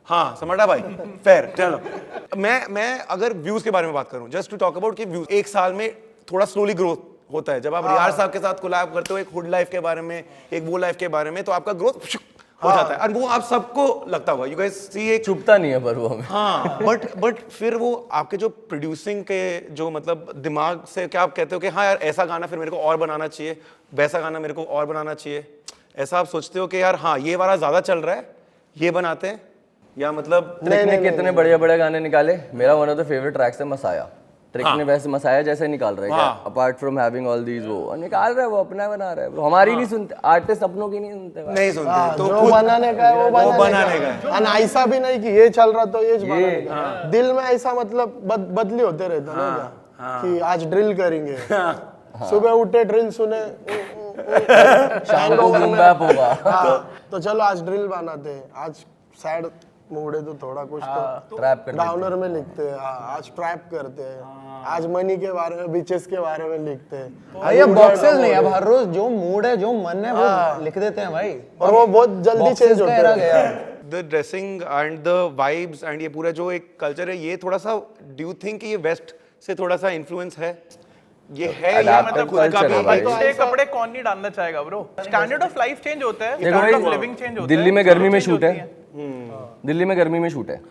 हाँ समझा भाई फेयर। चलो मैं अगर व्यूज के बारे में बात करूं, जस्ट टू टॉक अबाउट कि व्यूज एक साल में थोड़ा स्लोली ग्रोथ होता है। जब आप रियाज साहब के साथ कोलैब करते हो एक हुड लाइफ के बारे में, एक वो लाइफ के बारे में, तो आपका ग्रोथ हो जाता है। और वो आप सबको लगता होगा, यू गाइस सी एक चुपता नहीं है पर वो हमें। हाँ बट फिर वो आपके जो प्रोड्यूसिंग के जो मतलब दिमाग से क्या आप कहते हो कि हाँ यार ऐसा गाना फिर मेरे को और बनाना चाहिए, वैसा गाना मेरे को और बनाना चाहिए, ऐसा आप सोचते हो कि यार हाँ ये वाला ज्यादा चल रहा है ये बनाते हैं, या मतलब ट्रिक ने कितने बढ़िया गाने निकाले। मेरा one of the favourite tracks है मसाया। ट्रिक ने वैसे मसाया जैसे निकाल रहा है क्या, apart from having all these वो निकाल रहा है, वो अपना बना रहा है ब्रो। हमारी नहीं सुनते आर्टिस्ट, अपनों की नहीं सुनते, नहीं सुनते। तो जो बनाने का है वो बनाने का है। ऐसा भी नहीं कि ये चल रहा तो ये बनाने का, दिल में ऐसा मतलब बदली होते रहता ना क्या। कि आज ड्रिल करेंगे। सुबह उठे ड्रिल सुने, शाम को बूम बैप होगा। तो चलो आज ड्रिल बनाते हैं। आज सैड मूड है तो थोड़ा कुछ तो ट्रैप कर डाउनर में लिखते हैं। आज ट्रैप करते हैं, आज मनी के बारे में, बीचेस के बारे में लिखते हैं। ये बॉक्सेस नहीं, अब हर रोज जो मूड है, जो मन है वो लिख देते हैं भाई, और वो बहुत जल्दी चेंज होता है। The dressing and the vibes and ये पूरा जो एक कल्चर है, ये थोड़ा सा डू यू थिंक ये वेस्ट से थोड़ा सा इन्फ्लुएंस है? ये है या मतलब खुद का भी भाई अच्छे कपड़े कौन नहीं डालना चाहेगा bro? Standard of life change होता है, स्टैंडर्ड ऑफ लिविंग चेंज होता है। दिल्ली में गर्मी में शूट है, दिल्ली में गर्मी में शूट है।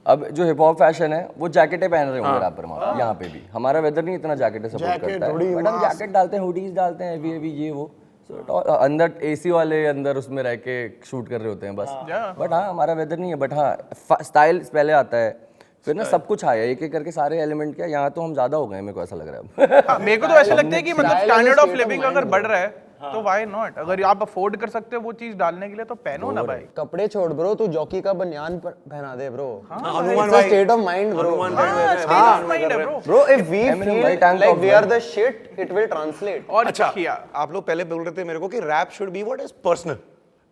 अब जो हिप हॉप फैशन है वो जैकेटें पहन रहे होंगे रैपर वहाँ, यहाँ पे भी हमारा वेदर नहीं इतना जैकेटें सपोर्ट करता है, बट हम जैकेट डालते हैं, हुडीज डालते हैं, हेवी ये वो, अंदर एसी वाले अंदर उसमें रह के शूट कर रहे होते हैं बस। बट हाँ हमारा वेदर नहीं है, बट हाँ स्टाइल पहले आता है, फिर ना सब कुछ आया एक एक करके सारे एलिमेंट क्या। यहाँ तो हम ज्यादा हो गए, मेरे को ऐसा लग रहा है। मेरे को तो ऐसा लगता है कि मतलब स्टैंडर्ड ऑफ लिविंग अगर बढ़ रहा है तो व्हाई नॉट? अगर आप अफोर्ड कर सकते हो वो चीज डालने के लिए तो पहनो ना भाई। कपड़े छोड़ ब्रो, तू जॉकी का बनियान पहना दे bro. Hanuman It's a state of mind bro. Bro, if we feel like we are the shit, it will translate. और अच्छा, आप लोग पहले बोल रहे थे मेरे को कि rap should be what is personal.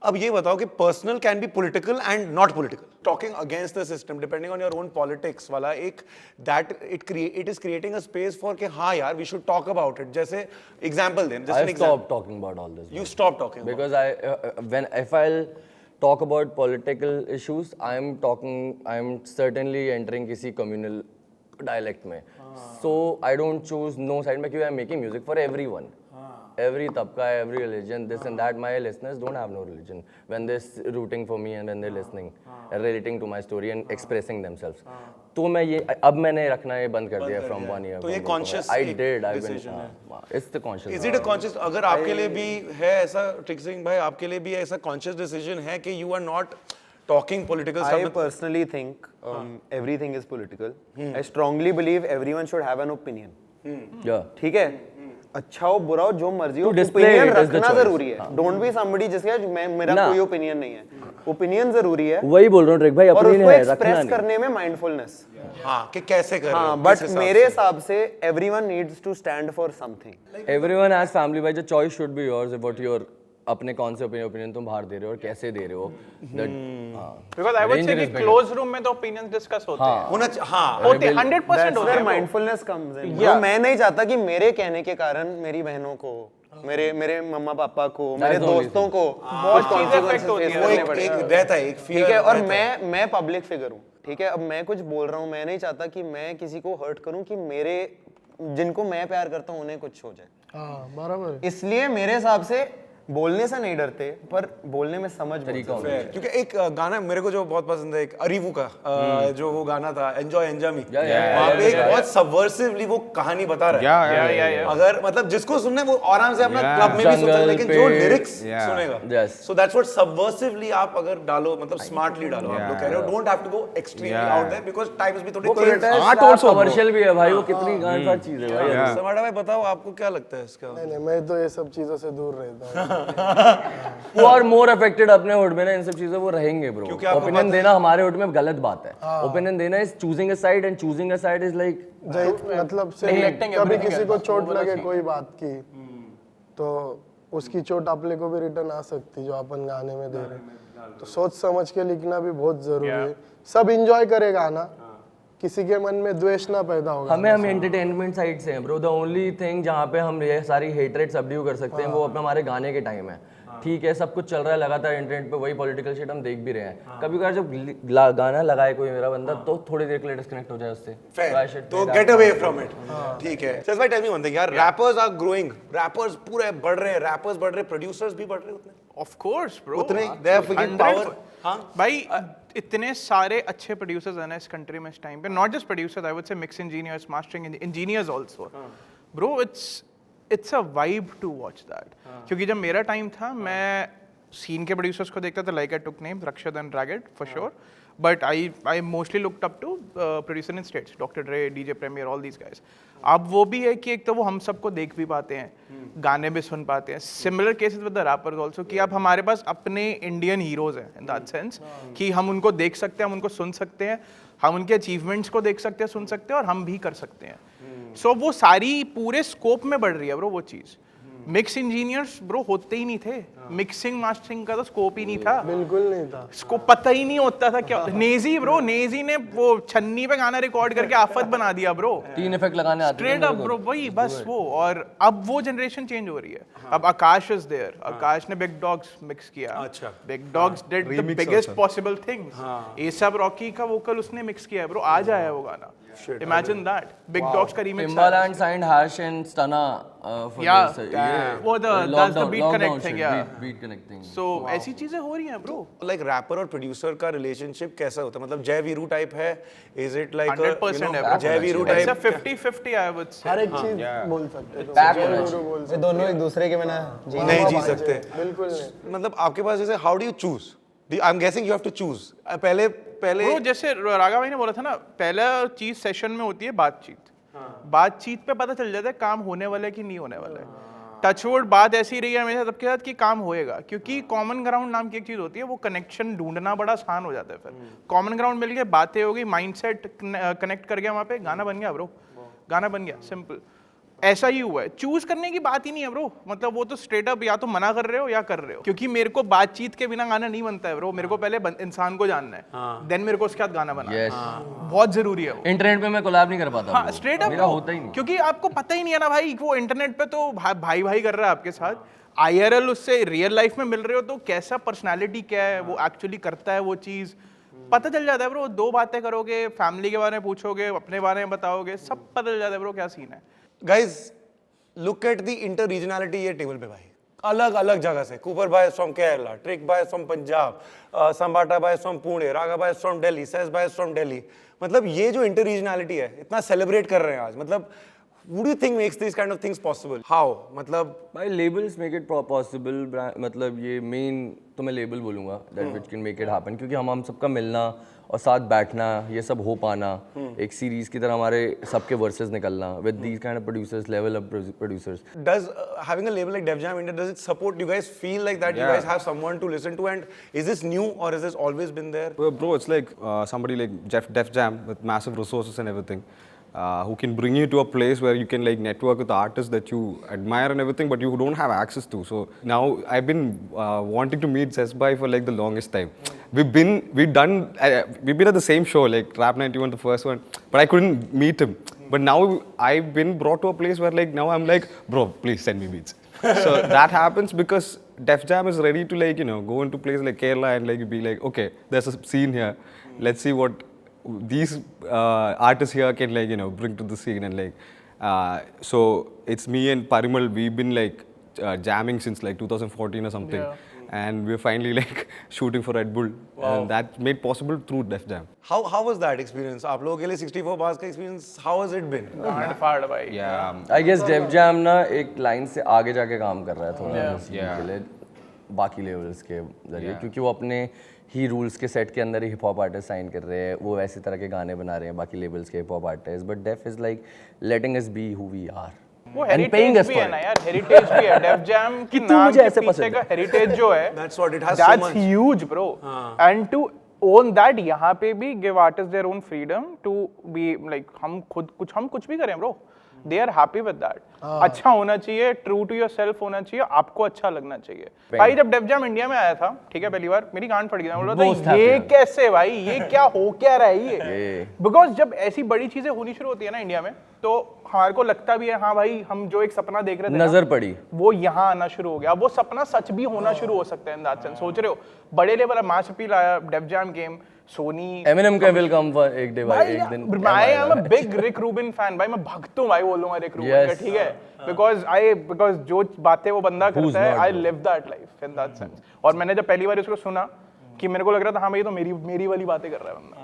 अब ये बताओ कि personal can be political and not political. Talking against the system, depending on your own politics वाला एक that it is creating a space for कि हाँ यार we should talk about it. जैसे एग्जांपल दें, just an stop talking about all this. You stop talking because when if I'll talk about political issues, I'm certainly entering किसी communal dialect में, so I don't choose no side में, क्योंकि I'm making music for everyone, every tabka, every religion, this and that. My listeners don't have no religion when they're rooting for me and when they're listening and relating to my story and expressing themselves. तो मैं ये अब मैंने रखना ये बंद कर दिया from 1 year. तो ये conscious I did. I've been. It's the conscious. Is it a conscious? अगर आपके लिए भी है ऐसा, ट्रिक्सिंग भाई आपके लिए भी ऐसा conscious decision है कि you are not talking political stuff? I personally think everything is political. I strongly believe everyone should have an opinion. Yeah. ठीक है, अच्छा हो बुरा हो जो मर्जी हो, display opinion it is the रखना choice. जरूरी है। डोंट बी समबडी जिसका मेरा कोई ओपिनियन नहीं है। ओपिनियन जरूरी है, वही बोल रहा हूँ ट्रिक भाई, और opinion उसको है, रखना एक्सप्रेस नहीं। करने में माइंडफुलनेस। हाँ कि कैसे कर रहे हो, हाँ, बट मेरे हिसाब से everyone needs to stand for something. Everyone has family भाई, जो choice should be yours about your अपने कौन से ओपिनियन तुम बाहर दे रहे हो और कैसे दे रहे हो। Because I would say कि close room में तो opinions discuss होते हैं। होते 100% होते हैं। Mindfulness comes in. मैं नहीं चाहता कि मेरे कहने के कारण मेरी बहनों को, मेरे मम्मा पापा को, मेरे दोस्तों को बहुत चीजें इफेक्ट होती है। एक रहता है, एक fear ठीक है, और रहता है। मैं पब्लिक फिगर हूँ, ठीक है। अब मैं कुछ बोल रहा हूँ, मैं नहीं चाहता कि मैं किसी को हर्ट करूँ, कि मेरे जिनको मैं प्यार करता हूँ उन्हें कुछ हो जाए। हाँ बराबर। इसलिए मेरे हिसाब से बोलने से नहीं डरते, पर बोलने में समझ तरीका होता है। क्योंकि एक गाना मेरे को जो बहुत पसंद है, एक अरीवू का जो वो गाना था एंजॉय एंजामी, वहाँ पे एक बहुत सबवर्सिवली वो कहानी बता रहा है। अगर मतलब जिसको सुनना है वो आराम से अपना क्लब में भी सुन सकता है, लेकिन जो लिरिक्स सुनेगा, सो दैट्स व्हाट सबवर्सिवली आप अगर डालो, मतलब स्मार्टली डालो। आप लोग कह रहे हो don't have to go extremely out there, because times भी थोड़ी आर्ट आल्सो कमर्शियल भी है भाई, वो कितनी गानफार चीज है भाई। समाटा भाई बताओ आपको क्या लगता है इसका? नहीं, मैं तो ये सब चीजों से दूर रहता हूँ। वो और मोर अफेक्टेड अपने हुड में ना इन सब चीजों, वो रहेंगे ब्रो। ओपिनियन देना हमारे हुड में गलत बात है। ओपिनियन देना is choosing a side, and choosing a side is like मतलब से कभी किसी को चोट लगे कोई बात की, तो उसकी चोट अपने को भी रिटर्न आ सकती जो अपन गाने में दे रहे। तो सोच समझ के लिखना भी बहुत जरूरी है। सब इंजॉय करेगा ना, किसी के मन में द्वेष ना पैदा होगा। हम एंटरटेनमेंट साइड से हैं ब्रो। द ओनली थिंग जहाँ पे हम ये सारी हेटरेट सबड्यू कर सकते हैं वो अपना हमारे गाने के टाइम है। ठीक है, सब कुछ चल रहा है लगातार इंटरनेट पे, वही पॉलिटिकल शिट हम देख भी रहे हैं। कभी कभार जब गाना लगाए कोई मेरा बंदा, तो थोड़ी देर के लिए डिस्कनेक्ट हो जाए उससे, तो गेट अवे फ्रॉम इट। ठीक है, सेज भाई टेल मी वन थिंग यार, रैपर्स आर ग्रोइंग, रैपर्स पूरे बढ़ रहे हैं, रैपर्स बढ़ रहे हैं, प्रोड्यूसर्स भी बढ़ रहे हैं उतने। ऑफ कोर्स ब्रो, उतने दे हैव फुकिंग पावर। हां भाई, इतने सारे अच्छे प्रोड्यूसर्स हैं ना इस कंट्री में इस टाइम पे। Not just producers, I would say mix engineers, mastering engineers also. Bro, it's a vibe to watch that. क्योंकि जब मेरा टाइम था, मैं सीन के प्रोड्यूसर्स को देखता था, लाइक आई टुक नेम रक्षद एंड रैगेड for sure, but I mostly looked up to producer in States, doctor Dre, DJ Premier, all these guys. अब वो भी है कि एक तो वो हम सबको देख भी पाते हैं, गाने भी सुन पाते हैं। Similar cases with the rappers also, कि अब हमारे पास अपने इंडियन हीरोज हैं इन दैट सेंस कि हम उनको देख सकते हैं, हम उनको सुन सकते हैं, हम उनके अचीवमेंट्स को देख सकते हैं, सुन सकते हैं, और हम भी कर सकते हैं। सो वो सारी पूरे स्कोप में बढ़ रही है ब्रो वो चीज। मिक्स इंजीनियर्स ब्रो होते ही नहीं थे, मिक्सिंग मास्टरिंग का तो स्कोप ही नहीं था, बिल्कुल नहीं था, इसको पता ही नहीं होता था क्या। नेजी ब्रो, नेजी ने वो छन्नी पे गाना रिकॉर्ड करके आफत बना दिया ब्रो, 3 इफेक्ट लगाने आते थे स्ट्रेट अप ब्रो, वही बस वो। और अब वो जनरेशन चेंज हो रही है, अब आकाश इज देयर, आकाश ने बिग डॉग्स मिक्स किया, अच्छा, big dogs did the biggest possible things, ASAP Rocky का वोकल उसने मिक्स किया है ब्रो, आज आया है वो गाना, इमेजिन दैट, बिग डॉग्स का remix. Timbaland signed Hash and Stunna for Yeah, this, वो that's the beat connect thing, yeah. beat connect thing. So ऐसी चीजें हो रही हैं ब्रो। लाइक रैपर और प्रोड्यूसर का रिलेशनशिप कैसा होता है, मतलब जय वीरू टाइप है, इज इट लाइक 100% है जय Veeru type? 50-50 I would say। हर एक चीज बोल सकते हो, ये दोनों एक दूसरे के बिना नहीं जी सकते, बिल्कुल नहीं। मतलब आपके पास जैसे how do you choose? I am guessing you have to choose. पहले ब्रो जैसे रागा भाई ने बोला था ना, पहला चीज सेशन में होती है बातचीत, बातचीत पे पता चल जाता है काम होने वाला है कि नहीं होने वाला है। टचवुड बात ऐसी रही है हमेशा सबके साथ कि काम होएगा, क्योंकि कॉमन ग्राउंड नाम की एक चीज होती है, वो कनेक्शन ढूंढना बड़ा आसान हो जाता है। फिर कॉमन ग्राउंड मिल गया, बातें हो गई, माइंडसेट कनेक्ट कर गया, वहां पे गाना बन गया ब्रो, गाना बन गया, सिंपल। ऐसा ही हुआ है, चूज करने की बात ही नहीं है ब्रो, मतलब वो तो स्ट्रेट अप या तो मना कर रहे हो या कर रहे हो, क्योंकि मेरे को बातचीत के बिना गाना नहीं बनता है ब्रो, मेरे को पहले इंसान को जानना है, देन मेरे को उसके बाद गाना बनाना है, बहुत जरूरी है वो। इंटरनेट पे मैं कोलैब नहीं कर पाता, हाँ स्ट्रेट अप मेरा होता ही नहीं, क्योंकि आपको पता ही नहीं है ना भाई, वो इंटरनेट पे तो भाई भाई कर रहा है आपके साथ, IRL उससे रियल लाइफ में मिल रहे हो तो कैसा पर्सनैलिटी क्या है, वो एक्चुअली करता है वो चीज पता चल जाता है ब्रो। 2 बातें करोगे, फैमिली के बारे में पूछोगे, अपने बारे में बताओगे, सब पता चल जाता है ब्रो क्या सीन है। Guys look at the inter regionality ये टेबल पे भाई, अलग अलग जगह से, कूपर भाई फ्रॉम केरला, ट्रिक भाई फ्रॉम पंजाब, संबाटा भाई फ्रॉम पुणे, रागा भाई फ्रॉम दिल्ली, सेज भाई फ्रॉम दिल्ली, मतलब ये जो इंटर रीजनैलिटी है इतना सेलिब्रेट कर रहे हैं आज, मतलब What do you think makes these kind of things possible? How? मतलब भाई labels make it possible, मतलब ये main तो मैं label बोलूँगा that which can make it happen, क्योंकि हम सबका मिलना और साथ बैठना, ये सब हो पाना, एक सीरीज की तरह हमारे सबके वर्सेस निकलना with these kind of producers, level of producers. Does having a label like DefJam India, does it support you guys? Feel like that you guys have someone to listen to, and is this new or has this always been there? Bro, it's like somebody like DefJam with massive resources and everything. Who can bring you to a place where you can like network with artists that you admire and everything, but you don't have access to. So now I've been wanting to meet Sez Bhai for like the longest time. We've been at the same show, like Rap 91, the first one, but I couldn't meet him. But now I've been brought to a place where like now I'm like, bro, please send me beats. So that happens because DefJam is ready to like, you know, go into place like Kerala and like be like, okay, there's a scene here. Let's see what these artists here can like, you know, bring to the scene. And like so it's me and Parimal, we've been like jamming since like 2014 or something, and we're finally like shooting for Red Bull. And that made possible through DefJam. How was that experience? आप लोगों के लिए 64 bars का experience, how has it been? फाड़ भाई। I guess DefJam ना एक लाइन से आगे जाके काम कर रहा है थोड़ा के लिए बाकी लेवल्स के जरिए, क्योंकि वो अपने ही रूल्स के सेट के अंदर ही हिप हॉप आर्टिस्ट साइन कर रहे हैं, वो वैसे तरह के गाने बना रहे हैं बाकी लेवल्स के hip hop artist, but def is like letting us be who we are, वो हेरिटेज भी है ना यार, हेरिटेज भी है DefJam की नाम के पीछे का हेरिटेज जो है, that's what it has, so much. That's huge bro, and to own that, यहाँ पे भी give artists their own freedom to be like, हम कुछ भी करें bro, they are happy with that. अच्छा होना चाहिए, true to yourself होना चाहिए, आपको अच्छा लगना चाहिए। भाई जब DefJam इंडिया में आया था, ठीक है, पहली बार मेरी गांड फट गई, मैं बोल रहा था ये कैसे भाई, ये क्या हो क्या रहा है ये, बिकॉज जब ऐसी बड़ी चीजें होनी शुरू होती है ना इंडिया में, तो हमारे को लगता भी है हाँ भाई हम जो एक सपना देख रहे थे नजर पड़ी, वो यहाँ आना शुरू हो गया, वो सपना सच भी होना शुरू हो सकता है। इन दैट सेंस सोच रहे हो बड़े लेवल मास अपील आया, DefJam गेम, सोनी, Eminem का will come for एक डे भाई, एक दिन। I am a big Rick Rubin fan भाई, मैं भक्त हूँ भाई बोलूँगा Rick Rubin का, ठीक है, because जो बातें वो बंदा करता है, I live that life in that sense। और मैंने जब पहली बार इसको सुना कि मेरे को लग रहा था हाँ भाई तो मेरी वाली बातें कर रहा है बंदा।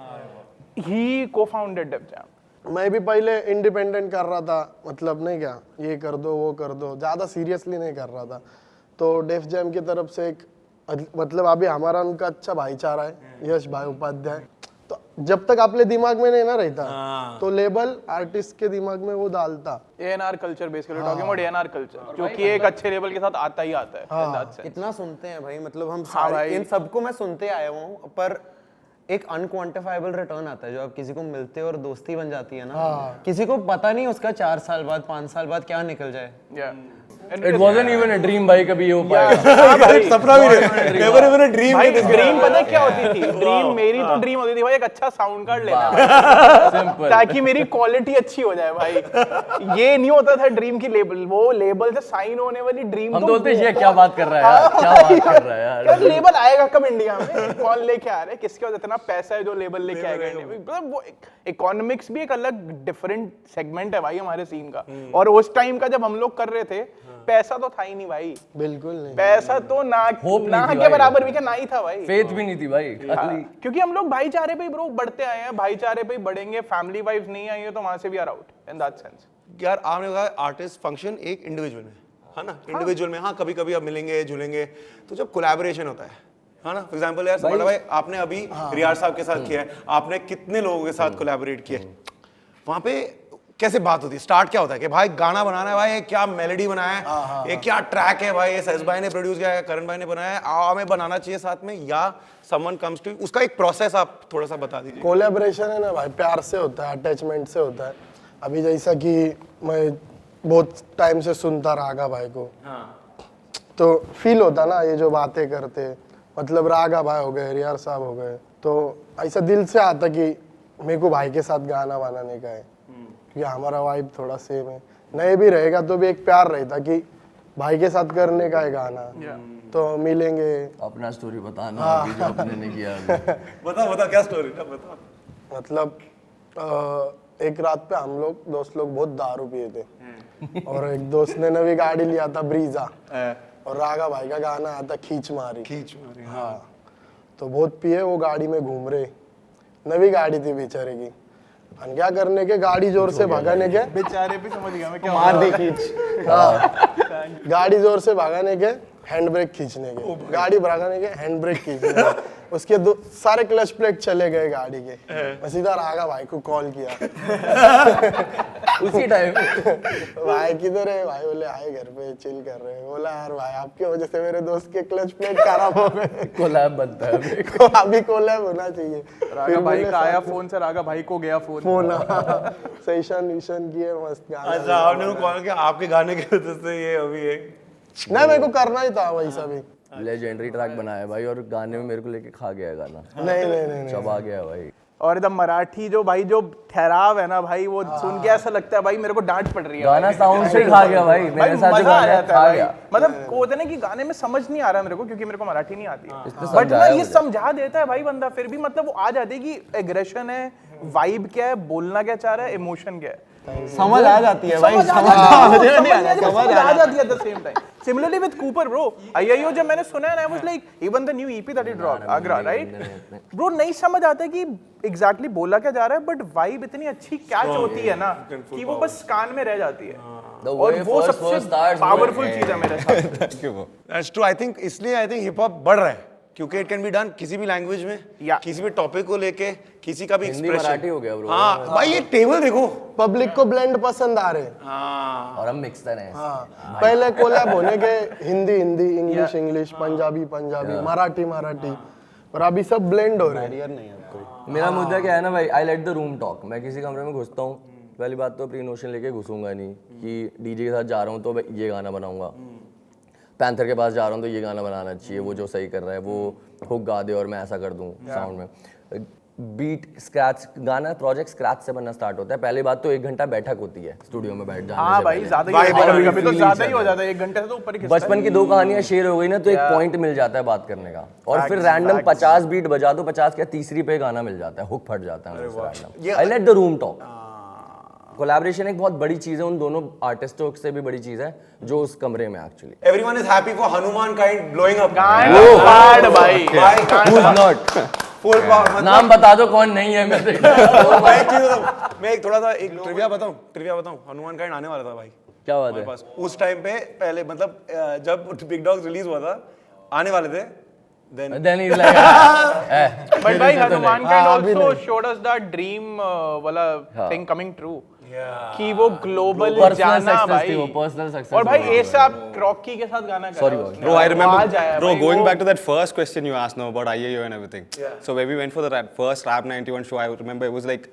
He co-founded DefJam। मैं भी पहले इंडिपेंडेंट कर रहा था, मतलब नहीं क्या ये कर दो वो कर दो, ज़्यादा सीरियसली नहीं कर रहा था, तो DefJam की तरफ से एक मतलब अभी हमारा उनका अच्छा भाईचारा है, यश भाई उपाध्याय, तो जब तक अपने दिमाग में नहीं ना रहता तो लेबल आर्टिस्ट के दिमाग में वो डालता। A&R culture basically talking about A&R culture, जो कि एक अच्छे लेवल के साथ आता ही आता है। इतना सुनते हैं भाई, मतलब हम सारे इन सबको मैं सुनते आया हूँ, पर एक अनक्वांटिफाइबल रिटर्न आता है जो आप किसी को मिलते हो और दोस्ती बन जाती है ना, किसी को पता नहीं उसका 4 साल बाद 5 साल बाद क्या निकल जाए। It wasn't even a dream भाई कभी ये हो पाएगा। सपना भी नहीं, never even a dream। भाई ड्रीम पता है क्या होती थी? ड्रीम मेरी तो ड्रीम होती थी भाई एक अच्छा साउंड कार्ड लेना ताकि मेरी क्वालिटी अच्छी हो जाए भाई। ये नहीं होता था ड्रीम की लेबल, वो लेबल से साइन होने वाली ड्रीम। हम बोलते ये क्या बात कर रहा है यार, क्या बात कर रहा है यार। लेबल आएगा कब इंडिया में? कौन लेके आ रहा है? किसके पास इतना पैसा है जो लेबल लेके आएगा इंडिया में? मतलब वो इकोनॉमिक्स भी एक अलग डिफरेंट सेगमेंट है भाई हमारे सीन का। और उस टाइम का जब हम लोग कर रहे थे पैसा तो था ही नहीं भाई, बिल्कुल नहीं। पैसा तो ना के बराबर भी क्या ना ही था भाई, फेथ भी नहीं थी भाई। क्योंकि हम लोग भाईचारे पे ही ब्रो बढ़ते आए हैं, भाईचारे पे ही बढ़ेंगे। फैमिली वाइफ नहीं आई है तो वहां से भी are out in that sense. यार आपने कहा आर्टिस्ट फंक्शन एक इंडिविजुअल में है ना, इंडिविजुअल में हाँ कभी कभी अब मिलेंगे जुलेंगे, तो जब कोलैबोरेशन होता है ना, फॉर एग्जांपल यार संबाटा भाई आपने अभी रियाज साहब के साथ किया है, आपने कितने लोगों के साथ कोलैबोरेट किया है, वहां पे कैसे बात होती है? स्टार्ट क्या होता है कि भाई गाना बनाना है भाई, ये क्या मेलोडी बनाया है, ये क्या ट्रैक है भाई, ये सेज भाई ने प्रोड्यूस किया है, करण भाई ने बनाया है, हमें बनाना चाहिए साथ में, या समवन कम्स टू, उसका एक प्रोसेस आप थोड़ा सा बता दीजिए। कोलैबोरेशन है ना भाई, प्यार से होता है, अटैचमेंट से होता है। अभी जैसा कि मैं बहुत टाइम से सुनता रागा भाई को, तो फील होता ना ये जो बातें करते, मतलब रागा भाई हो गए, रियाज साहब हो गए, तो ऐसा दिल से आता कि मेरे को भाई के साथ गाना बनाने का है, क्योंकि हमारा वाइब थोड़ा सेम है। नहीं भी रहेगा तो भी एक प्यार रहता कि भाई के साथ करने का है गाना, तो मिलेंगे। अपना स्टोरी बताना अभी जो आपने नहीं किया बता क्या स्टोरी था, बता। मतलब एक रात पे हम लोग दोस्त लोग बहुत दारू पिए थे और एक दोस्त ने नवी गाड़ी लिया था ब्रीजा, और रागा भाई का गाना आया था खींच मारी। हाँ, तो बहुत पिए, वो गाड़ी में घूम रहे, नवी गाड़ी थी बेचारे की, क्या करने के गाड़ी जोर से भगाने के, बेचारे भी समझ गया मैं क्या मार दी खींच। हाँ, गाड़ी जोर से भगाने के, हैंड ब्रेक खींचने के, गाड़ी भगाने के, हैंड ब्रेक खींचने के, उसके सारे क्लच प्लेट चले गए गाड़ी के। मैं सीधा रागा भाई को कॉल किया उसी टाइम भाई किधर है? भाई बोले आए घर पे चिल कर रहे हैं। बोला यार भाई आपकी वजह से मेरे दोस्त के क्लच प्लेट खराब हो गए। कोलैब बनता है अभी कोलैब होना चाहिए। रागा भाई का आया फोन से, रागा भाई को गया फोन सेशन विशन किए मस्त गाना। अच्छा आपने कॉल किया आपके गाने की वजह से ये अभी एक नहीं, मेरे को करना ही था वैसा भी। लेजेंडरी ट्रैक बनाया भाई, और गाने में मेरे को लेके खा गया गाना। नहीं सब आ गया भाई। और एकदम मराठी जो भाई जो ठहराव है ना भाई, वो सुन के ऐसा लगता है भाई मेरे को डांट पड़ रही है। गाना साउंड से खा गया भाई, मेरे साथ जो गाना खा गया। मतलब वो होता है ना कि गाने में समझ नहीं आ रहा मेरे को, क्योंकि मेरे को मराठी नहीं आती, बट ना ये समझा देता है भाई बंदा, फिर भी मतलब वो आ जाती है कि एग्रेशन है, वाइब क्या है, बोलना क्या चाह रहा है, इमोशन क्या है, समझ आ जाती है भाई, समझ आ जाती है at the same time. Similarly with Couper bro, IIO जब मैंने सुना है ना, I was like even the new EP that he dropped, Agra, right? Bro नहीं समझ आता कि exactly बोला क्या जा रहा है, but vibe इतनी अच्छी कैच होती है ना कि वो बस कान में रह जाती है, और वो सबसे पावरफुल चीज है मेरे साथ। That's true, I think इसलिए I think हिप हॉप बढ़ रहा है, क्योंकि इट कैन बी डन किसी भी लैंग्वेज में, किसी भी टॉपिक को लेके, किसी का भी एक्सप्रेशन। मराठी हो गया ब्रो। हाँ भाई ये टेबल देखो, पब्लिक को ब्लेंड पसंद आ रहे हैं। और हम मिक्सर हैं। पहले कोलैब होने के हिंदी, इंग्लिश, पंजाबी, मराठी, और अभी सब ब्लेंड हो रहे हैं। मेरा मुद्दा क्या है ना भाई, I let the room talk. मैं किसी कमरे में घुसता हूँ, पहली बात तो प्री नोशन लेके घुसूंगा नहीं कि डीजे के साथ जा रहा हूँ तो ये गाना बनाऊंगा, पैंथर के पास जा रहा हूँ तो ये गाना बनाना चाहिए, वो जो सही कर रहा है वो हुक गा दे और मैं ऐसा कर दूँ साउंड में। बीट स्क्रैच, गाना प्रोजेक्ट स्क्रैच से बनना स्टार्ट होता है। पहली बात तो 1 घंटा बैठक होती है स्टूडियो में बैठ जाने से भाई, कभी तो ज्यादा ही हो जाता है, 1 घंटे से तो ऊपर ही। बचपन की 2 कहानियां शेयर हो गई ना, तो एक पॉइंट मिल जाता है बात करने का, और फिर रैंडम 50 बीट बजा दो, 50 क्या तीसरी पे गाना मिल जाता है, हुक फट जाता है। I let the room talk. Collaboration एक बहुत बड़ी चीज है, उन दोनों आर्टिस्टों से भी बड़ी चीज है जो उस कमरे में actually. Everyone is happy for Hanumankind blowing up. भाई Who's not? Full power. नाम बता दो कौन नहीं है मेरे। मैं एक थोड़ा सा एक ट्रिविया बताऊं, हनुमानकाइंड आने वाला था भाई। क्या बात है? उस टाइम पे पहले मतलब जब बिग डॉग्स रिलीज हुआ था, आने वाले थे, then he's like but भाई Hanumankind also showed us that dream wala thing coming true. कि वो ग्लोबल Personal जाना success भाई थी वो, personal success और भाई हो गया एसएप रॉकी के साथ गाना Sorry, करा Bro, I remember, आज आया bro, भाई, going वो- back to that first question you asked now about IAO and everything. So when we went for the first Rap 91 show, I remember it was like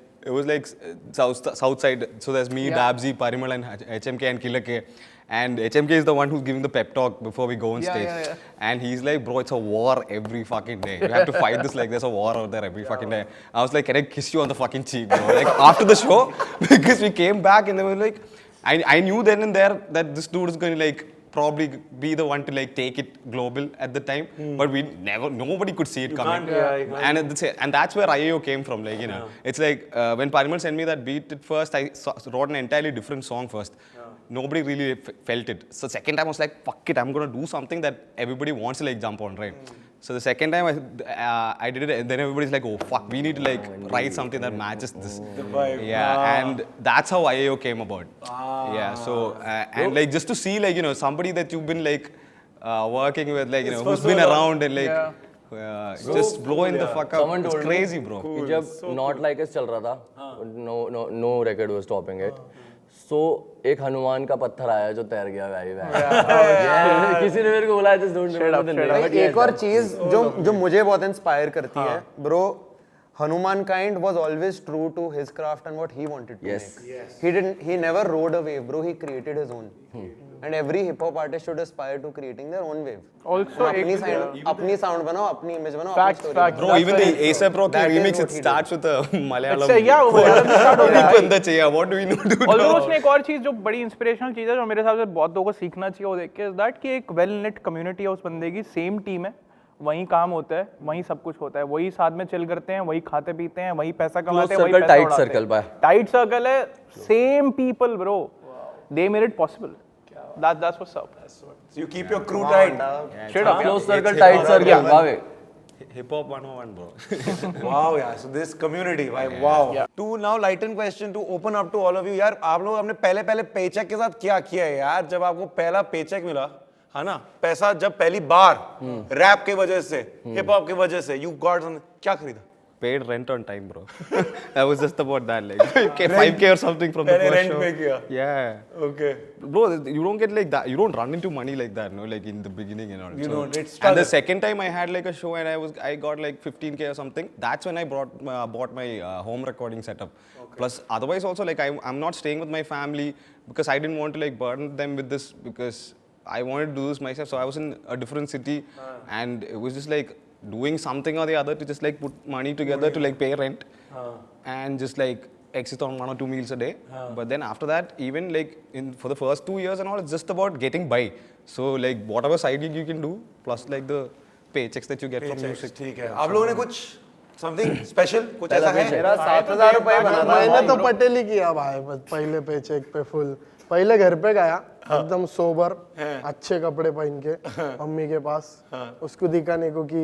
south side. So there's me, Dabzi, Parimal, and HMK and Killer K. And HMK is the one who's giving the pep talk before we go on stage. And he's like, bro, it's a war every fucking day. You have to fight this like there's a war out there every fucking day. I was like, can I kiss you on the fucking cheek, bro? Like after the show, because we came back and they were like, I knew then and there that this dude is going to like probably be the one to like take it global at the time, but nobody could see it coming. And that's where IAO came from, like, you know. It's like when Parimal sent me that beat at first, I wrote an entirely different song first. Nobody really felt it. So second time I was like, fuck it, I'm gonna do something that everybody wants to like jump on, right? So the second time I did it, and then everybody's like, oh fuck, we need to like write something that matches this. The vibe. Yeah, and that's how IAO came about. Yeah, so and like just to see like, you know, somebody that you've been like working with, like, you know, who's been around and like just blowing the fuck up. Someone It's told crazy, me bro. कि जब Not Like Us चल रहा था, no record was stopping it. So एक हनुमान का पत्थर आया जो तैर गया भाई किसी ने मेरे को बोला just don't remember the name. एक और चीज जो मुझे बहुत इंस्पायर करती है bro, Hanumankind was always true to his craft and what he wanted to make. He never rode a wave, bro. He created his own. And every hip hop artist should aspire to creating their own wave. Also अपनी sound बनाओ, अपनी image बनाओ, Facts, अपनी facts. story Bro, even the ASAP Rocky That is remix, what it he starts with a Malayalam. अच्छा या वो मलयालम में start हो गया Only बंदा चाहिए. What do we know to do? Although उसने एक और चीज जो बड़ी इंस्पिरेशनल चीज है जो मेरे हिसाब से बहुत लोगों को सीखना चाहिए वो देख के इज दैट कि एक वेल नेट कम्युनिटी है उस बंदे की, सेम टीम है, वहीं काम होता है, वहीं सब कुछ होता है, वही साथ में चिल करते हैं, वही खाते पीते हैं, वही पैसा कमाते हैं, वही पैसा tight उड़ाते circle, हैं. टाइट सर्कल है, same people bro, they made it possible. That's what's up. So you keep your crew tight. Straight up. Close circle, tight circle. Wow. Hip hop 101, bro. Wow, yeah. So this community, wow. To now lighten question, to open up to all of you, यार आप लोग अपने पहले पेचेक के साथ क्या किया है यार? जब आपको पहला पेचेक मिला, है ना? पैसा जब पहली बार रैप के वजह से, हिप हॉप के वजह से, you got क्या खरीदा? Paid rent on time, bro. That was just about that, like 5K or something from the first show. Pay kiya. Yeah. Okay. Bro, you don't get like that. You don't run into money like that, no? Like in the beginning and all. You don't. It's and the second time I had like a show and I got like 15K or something. That's when I bought my home recording setup. Okay. Plus, otherwise also like I'm not staying with my family because I didn't want to like burden them with this because I wanted to do this myself. So I was in a different city and it was just like doing something or the other to just like put money together to like pay rent and just like exit on 1 or 2 meals a day. But then after that, even like for the first 2 years and all, it's just about getting by. So like whatever side gig you can do, plus like the paychecks that you get from music. ठीक है. आप लोगों ने कुछ something special कुछ ऐसा है? मेरा 7,000 रुपए बना था. मैंने तो पटेल ही किया भाई, पहले पेचेक पे फुल. पहले घर पे गया एकदम सोबर, अच्छे कपड़े पहन के मम्मी के पास, उसको दिखाने को कि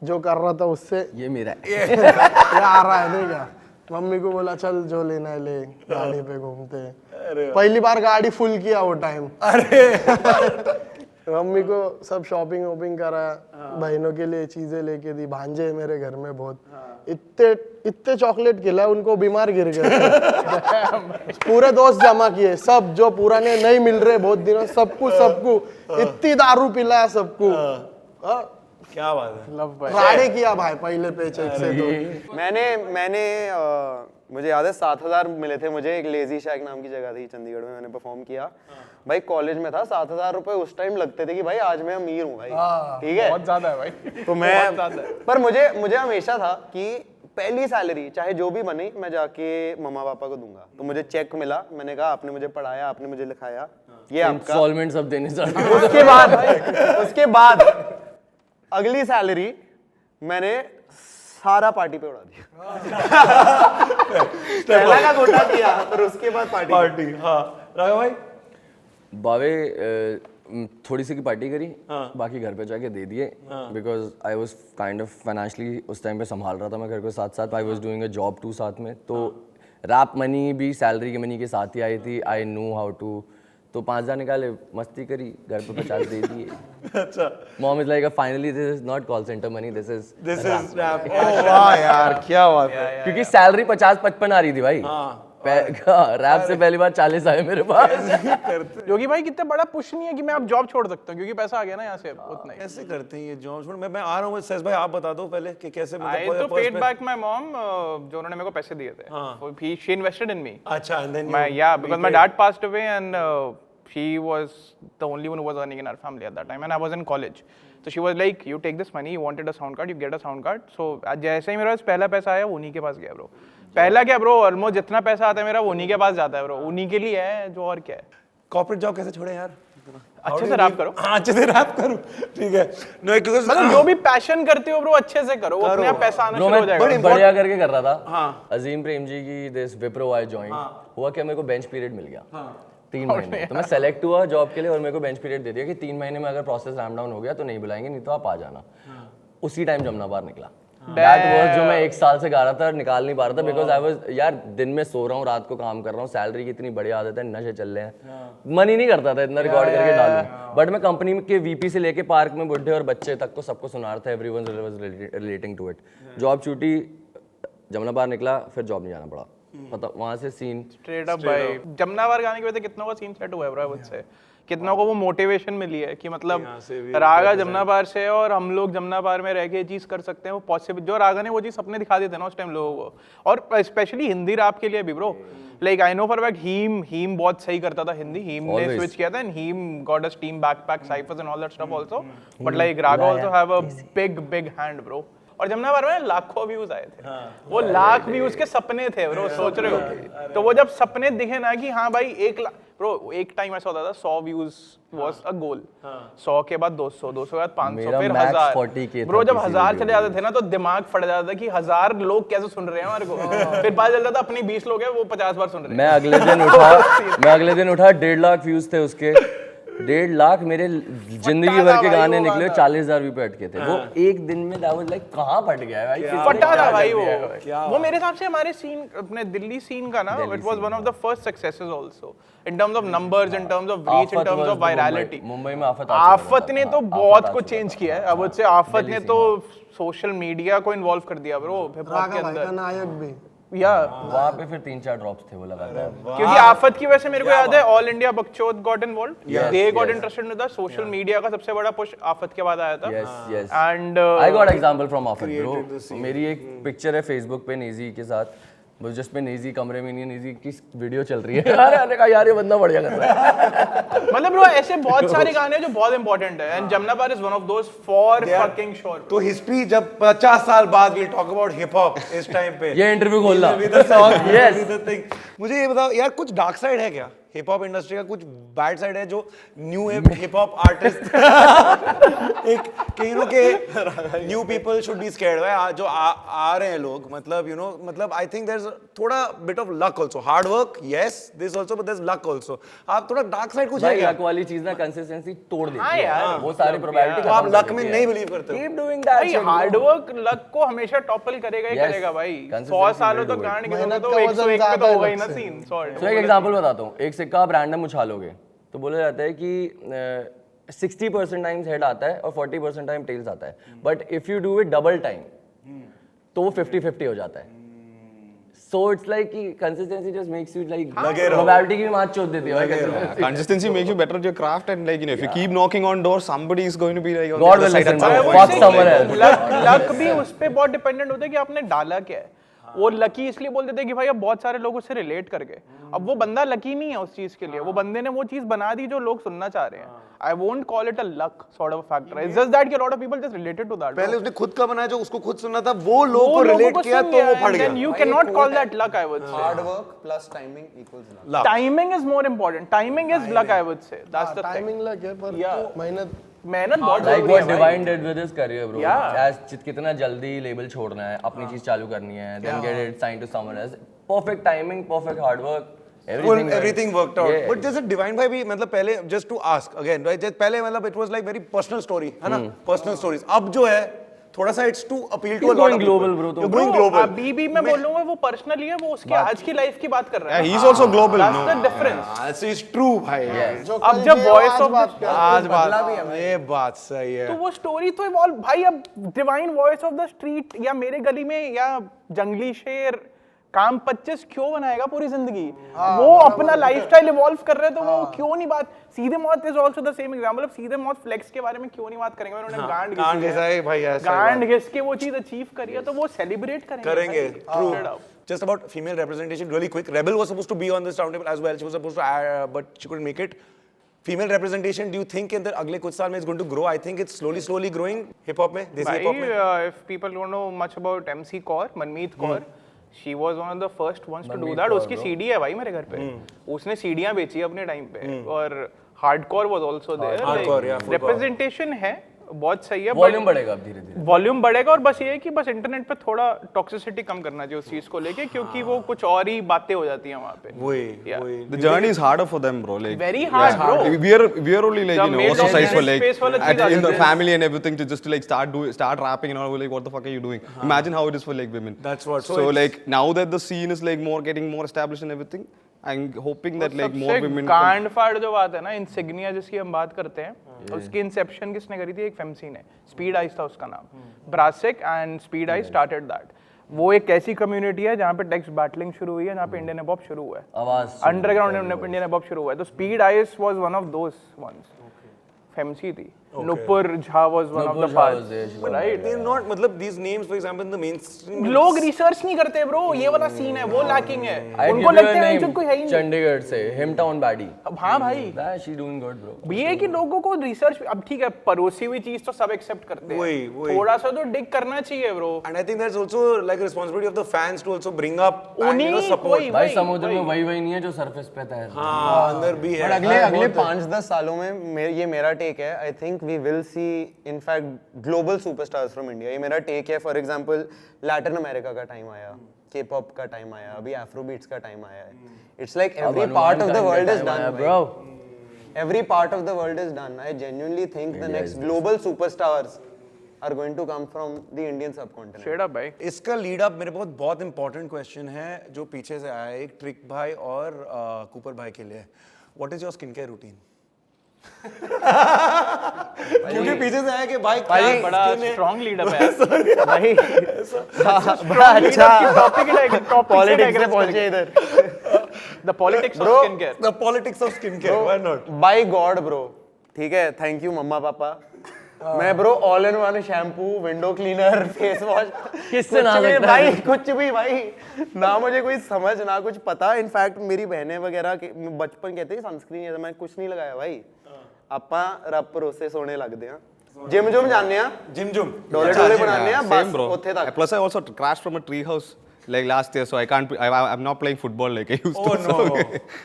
जो कर रहा था उससे ये मेरा है. ये आ रहा है नहीं क्या. मम्मी को बोला चल जो लेना है ले, गाड़ी पे घूमते. पहली बार गाड़ी फुल किया वो टाइम. मम्मी को सब शॉपिंग वॉपिंग कराया, बहनों के लिए चीजें लेके दी, भांजे मेरे घर में बहुत, इतने चॉकलेट खिलाए उनको, बीमार गिर गए. पूरे दोस्त जमा किए, सब जो पुराने नहीं मिल रहे बहुत दिनों, सबको इतनी दारू पिलाया सबको. क्या बात है. राड़े किया भाई पहले पेचेक से. तो मैंने मुझे याद है 7,000 मिले थे मुझे. एक लेजी शैक नाम की जगह थी चंडीगढ़ में, मैंने परफॉर्म किया भाई. कॉलेज में था, 7,000 रुपए उस टाइम लगते थे कि भाई आज मैं अमीर हूँ भाई. ठीक है, बहुत ज्यादा है भाई. तो मैं पर मुझे हमेशा था कि पहली सैलरी चाहे जो भी बने मैं जाके मम्मा पापा को दूंगा. तो मुझे चेक मिला, मैंने कहा आपने मुझे पढ़ाया, आपने मुझे लिखाया, ये आपका. इंस्टॉलमेंट सब देने स्टार्ट. उसके बाद अगली सैलरी मैंने सारा पार्टी पे उड़ा दिया. पहला का गोटा किया, पर उसके बाद पार्टी. हाँ. रागा भाई बावे थोड़ी सी की पार्टी करी, बाकी घर पे जाके दे दिए because I was kind of financially उस टाइम पे संभाल रहा था मैं घर को साथ साथ. I was doing a job too साथ में, तो रैप मनी भी सैलरी की मनी के साथ ही आई थी. I know how to. तो 5,000 निकाले, मस्ती करी, घर पे 50 दे दिए. अच्छा. Mom is like finally this is not call center money, this is rap. वाह यार क्या बात है. क्योंकि सैलरी 50-55 आ रही थी भाई. रैप से पहली बार 40 आए मेरे पास। योगी भाई कितने बड़ा पुश नहीं है कि मैं अब जॉब छोड़ सकता हूँ क्योंकि पैसा आ गया ना यहाँ से उतना ही। कैसे करते हैं ये जॉब छोड़? मैं आ रहा हूँ सेज भाई, आप बता दो पहले कि कैसे I तो paid back my mom जो उन्होंने मेरे को पैसे दिए थे। She invested in me। अच्छा, and then because my dad passed away and she was the only one who was earning in our family at that time and I was in college। So she was like, you take this money, you wanted a sound card, you get a sound card। So जैसे ही मेरे पास पहला पैसा आया वो उन्हीं के पास गया ब्रो। पहला क्या ब्रो, ऑलमोस्ट जितना पैसा आता है मेरा वो उन्हीं के पास जाता है ब्रो, उन्हीं के लिए है जो और क्या है। कॉर्पोरेट जॉब कैसे छोड़े यार? अच्छे से रैप करो। हाँ, अच्छे से रैप करो, ठीक है। नो, क्योंकि मतलब जो भी पैशन करते हो ब्रो अच्छे से करो, अपने आप पैसा आना शुरू हो जाएगा। बढ़िया करके कर रहा था। हाँ। अजीम प्रेम जी की दिस विप्रो आई जॉइन, हुआ क्या मेरे को बेंच पीरियड मिल गया 3 महीने। तो मैं सेलेक्ट हुआ जॉब के लिए और मेरे को बेंच पीरियड दे दिया कि 3 महीने में अगर प्रोसेस रैम डाउन हो गया तो नहीं बुलाएंगे, नहीं तो आप आ जाना। उसी टाइम जमनापार निकला। दैट वाज जो मैं 1 साल से गा रहा था, निकाल नहीं पा रहा था बिकॉज आई वाज यार दिन में सो रहा हूँ, रात को काम कर रहा हूँ, सैलरी की इतनी बढ़िया आदत है, नशे चल रहे हैं, मन ही नहीं करता था इतना रिकॉर्ड करके डालूं। बट मैं कंपनी के वीपी से लेके पार्क में बुढ़े और बच्चे तक को सबको सुना रहा था, everyone was relating to it. Job छूटी, जमनापार निकला, फिर जॉब नहीं जाना पड़ा। मतलब वहां से सीन स्ट्रेट अप भाई। जमनापार गाने की वजह से कितनों का सीन सेट हुआ है ब्रो मुझसे, कितनों को वो मोटिवेशन मिली है कि मतलब रागा जमनापार से और हम लोग जमनापार में रह के ये चीज कर सकते हैं, वो पॉसिबल जो रागा ने वो चीज सपने दिखा दिए थे ना उस टाइम लोगों को, और स्पेशली हिंदी रैप के लिए भी bro. Like I know for fact him बहुत सही करता था हिंदी, हीम ने स्विच किया था and him got us team backpack cyphers and all that stuff also, but like Raga also have a big hand bro. और जमनापार में लाखों व्यूज आए थे, वो लाख व्यूज के सपने थे ब्रो, सोच रहे हो? तो वो जब सपने दिखे ना कि हाँ भाई 1 लाख ब्रो, एक टाइम ऐसा होता था 100 व्यूज वाज अ गोल, 100 के बाद 200, 200 के बाद 500, फिर 1000 ब्रो। जब 1000 चले जाते थे ना तो दिमाग फट जाता था कि 1000 लोग कैसे सुन रहे हैं हमारे को। फिर पता चलता था अपनी 20 लोग हैं वो 50 बार सुन रहे हैं। मैं अगले दिन उठा 1.5 लाख व्यूज थे उसके, 1.5 लाख मेरे जिंदगी भर के गाने निकले 40,000 व्यू पे अटके थे। वो एक दिन में that was like कहाँ फट गया भाई, फटा था भाई वो मेरे हिसाब से हमारे सीन, अपने दिल्ली सीन का ना, it was one of the first successes also in terms of numbers, in terms of reach, in terms of virality. Mumbai में आफत ने तो बहुत कुछ चेंज किया है। अब उससे आफत ने तो सोशल मीडिया को इन्वॉल्व कर दिया ब्रो हिप हॉप के अंदर, नायक भी या वहाँ पे फिर 3-4 ड्रॉप्स थे वो लगातार, क्योंकि आफत की वजह से मेरे को याद है All India Bakchod got involved, they got interested in the social media का सबसे बड़ा पुश आफत के बाद आया था। And I got example from Aafat bro. मेरी एक पिक्चर है फेसबुक पे नेजी के साथ, बस जिसमें नेजी कमरे में नहीं है, नेजी की वीडियो चल रही है। अरे कहा यार ये बंदा बढ़िया कर रहा है। मतलब ब्रो ऐसे बहुत सारे गाने हैं जो बहुत इंपॉर्टेंट है and Jamnapaar is one of those for fucking sure. तो हिस्ट्री जब 50 साल बाद we talk about hip hop इस टाइम पे ये इंटरव्यू खोलना। यस, मुझे ये बताओ यार, कुछ डार्क साइड है क्या हिप हॉप इंडस्ट्री का? कुछ बैड साइड है जो न्यू हिप हॉप आर्टिस्ट एक के new people should be scared है जो आ रहे हैं लोग, मतलब यू नो, मतलब आई थिंक देयर इज थोड़ा bit of luck also, hard work yes this also, but there is luck also. आप थोड़ा डार्क साइड कुछ है क्या? लक वाली चीज ना कंसिस्टेंसी तोड़ देती है यार, वो सारी प्रोबेबिलिटी। तो आप लक में नहीं बिलीव करते हो? Keep doing that. भाई हार्ड वर्क लक को हमेशा टॉपल करेगा ही करेगा भाई। 100 सालों तक गांड के तो 101 पे तो होगा ही ना सीन। तो एक एग्जांपल बताता हूँ, एक सिक्का आप रैंडम उछालोगे तो बोला जाता है कि 60% टाइम्स हेड आता है और 40% टाइम टेल्स आता है, but if you do it double time तो वो 50-50 हो जाता है। So it's like consistency just makes you like probability की भी मात चोद देती है। Consistency makes you better at your craft, and like, you know, if you keep knocking on doors, somebody is going to be like on God the will other side listen. at some point. Fuck someone else. Luck भी उस पे बहुत डिपेंडेंट होता है कि आपने डाला क्या है। वो लकी इसलिए बोल देते हैं कि भाई अब बहुत सारे लोग उससे रिलेट कर गए, अब वो बंदा लकी नहीं है उस चीज के लिए, वो बंदे ने वो चीज बना दी जो लोग सुनना चाह रहे हैं। I won't call it a luck sort of factor. It's just that a lot of people just related to that. पहले उसने खुद का बनाया जो उसको खुद सुनना था, वो लोगों को रिलेट किया तो वो फट गया। Then you cannot call that luck, I would say. Hard work plus timing equals luck. Timing is more important. Timing is luck, I would say. That's the thing. Timing लग है पर मेहनत बहुत Like जरूरी है what भाई। Divine did with his career, bro. Yeah. कितना जल्दी लेबल छोड़ना है, अपनी चीज चालू करनी है, then get it signed to someone else. Perfect timing, perfect hard work. Everything worked out. Yeah. But जैसे डिवाइन भाई भी, मतलब पहले just to ask again, right? पहले मतलब it was like very personal story, है ना? Personal stories. अब जो है थोड़ा सा it's to appeal to a lot of global, people. bro. You're going global. अभी भी मैं बोलूँगा वो पर्सनली है, वो उसके आज की लाइफ की बात कर रहा है। Yeah, he's also global. That's the difference. This is true भाई। अब जब वॉइस ऑफ आज बात ये बात सही है। तो वो स्टोरी तो इवॉल्व भाई। अब divine voice of the street या मेरे गली में या जंगली शेर काम 25 क्यों बनाएगा पूरी जिंदगी? वो अपना लाइफस्टाइल इवॉल्व कर रहे हैं तो वो क्यों नहीं बात? सीधे मौत is also the same example. अब सीधे मौत फ्लेक्स के बारे में क्यों नहीं बात करेंगे? उन्होंने गांड घिसा है भाई, ऐसा गांड घिस के वो चीज अचीव करी है तो वो सेलिब्रेट करेंगे। True. Just about female representation, really quick. Rebel was supposed to be on this roundtable as well. She was supposed to, but she couldn't make it. Female representation, do you think in the अगले कुछ साल में it's going to grow? I think it's slowly growing. Hip hop में, Desi hip hop में. If people don't know much about MC Kaur, Manmeet Kaur, she was one of the first ones to do that. उसकी CD है भाई मेरे घर पे. उसने सीडियां बेची अपने टाइम पे और hardcore was also there. Hardcore, yeah. Representation है, बहुत सही है. वॉल्यूम बढ़ेगा अब धीरे धीरे. वॉल्यूम बढ़ेगा और बस ये है कि बस इंटरनेट पे थोड़ा टॉक्सिसिटी कम करना चाहिए उस चीज को लेके, क्योंकि वो कुछ और ही बातें हो जाती हैं वहाँ पे. वही. The journey is harder for them, bro. Like Very hard, bro. We are only like, you know, ostracized for like in the family and everything to just to like start rapping and all. We're like, what the fuck are you doing? Imagine how it is for like women. That's what. So like now that the scene is like getting more established and everything, I'm hoping that like more women. कांड फाड़ जो बात है ना, इंसिग्निया जिसकी हम बात करते हैं, उसकी इंसेप्शन किसने करी थी? एक फेमसी ने. स्पीड आइस था उसका नाम. ब्रासिक and Speed Ice started that. वो एक ऐसी कम्युनिटी है जहाँ पे टेक्स्ट बैटलिंग शुरू हुई है, जहाँ पे इंडियन हिप हॉप शुरू हुआ है, आवाज अंडरग्राउंड इंडियन हिप हॉप शुरू हुआ है. तो Speed Ice was one of those ones. फेमसी थी. Nupur Jha was one of the parts, right? They're not, मतलब these names, for example, in the mainstream. लोग रिसर्च नहीं करते ब्रो, ये वाला सीन है, वो लैकिंग है. उनको लगता है कि कोई है ही नहीं. चंडीगढ़ से हिम टाउन बैडी. हाँ भाई, शी डूइंग गुड ब्रो. ये है कि लोगों को रिसर्च, अब ठीक है परोसी हुई चीज तो सब एक्सेप्ट करते हैं, वही. थोड़ा सा तो डिग करना चाहिए bro. And I think that's also like responsibility of the fans to also bring up and you know, उन्हीं support. भाई समुद्र में वही नहीं है जो सरफेस पे है. हाँ, अंदर भी है. अगले 5-10 सालों में ये मेरा टेक है. I think we will see in fact global superstars from India. ये मेरा टेक है. फॉर एग्जांपल लैटिन अमेरिका का टाइम आया, के पॉप का टाइम आया, अभी afro beats का टाइम आया है. It's like every part of the world is done bro. Every part of the world is done. I genuinely think the next global superstars are going to come from the Indian subcontinent. Straight up भाई. इसका लीड अप मेरे बहुत इंपॉर्टेंट क्वेश्चन है जो पीछे से आया है, एक ट्रिक भाई और कूपर भाई के लिए. What is your skin care routine? क्योंकि पीछे से आया कि भाई बड़ा स्ट्रांग लीड अप है भाई. बड़ा अच्छा टॉपिक है, पॉलिटिक्स से पहुंचे इधर. The politics of skin care. The politics of skin care, why not? By god bro, ठीक है, थैंक यू मम्मा पापा. मैं bro all in one shampoo, window cleaner, face wash, किससे ना लगता भाई है? कुछ भी भाई, ना मुझे कोई समझ ना कुछ पता. इनफैक्ट मेरी बहनें वगैरह बचपन कहते हैं सनस्क्रीन है, मैं कुछ नहीं लगाया भाई. ਆਪਾਂ ਰੱਬ ਭਰੋਸੇ ਸੋਣੇ ਲੱਗਦੇ ਆ. ਜਿਮ ਜੁਮ ਜਾਂਦੇ ਆ, जिम जुम ਡੋਲੇ ਡੋਲੇ ਬਣਾਉਂਦੇ ਆ, Same, ਬਸ bro. ਉੱਥੇ ਤੱਕ. Plus, I also crashed from a tree house like last year, so I can't. I'm not playing football like I used to. no.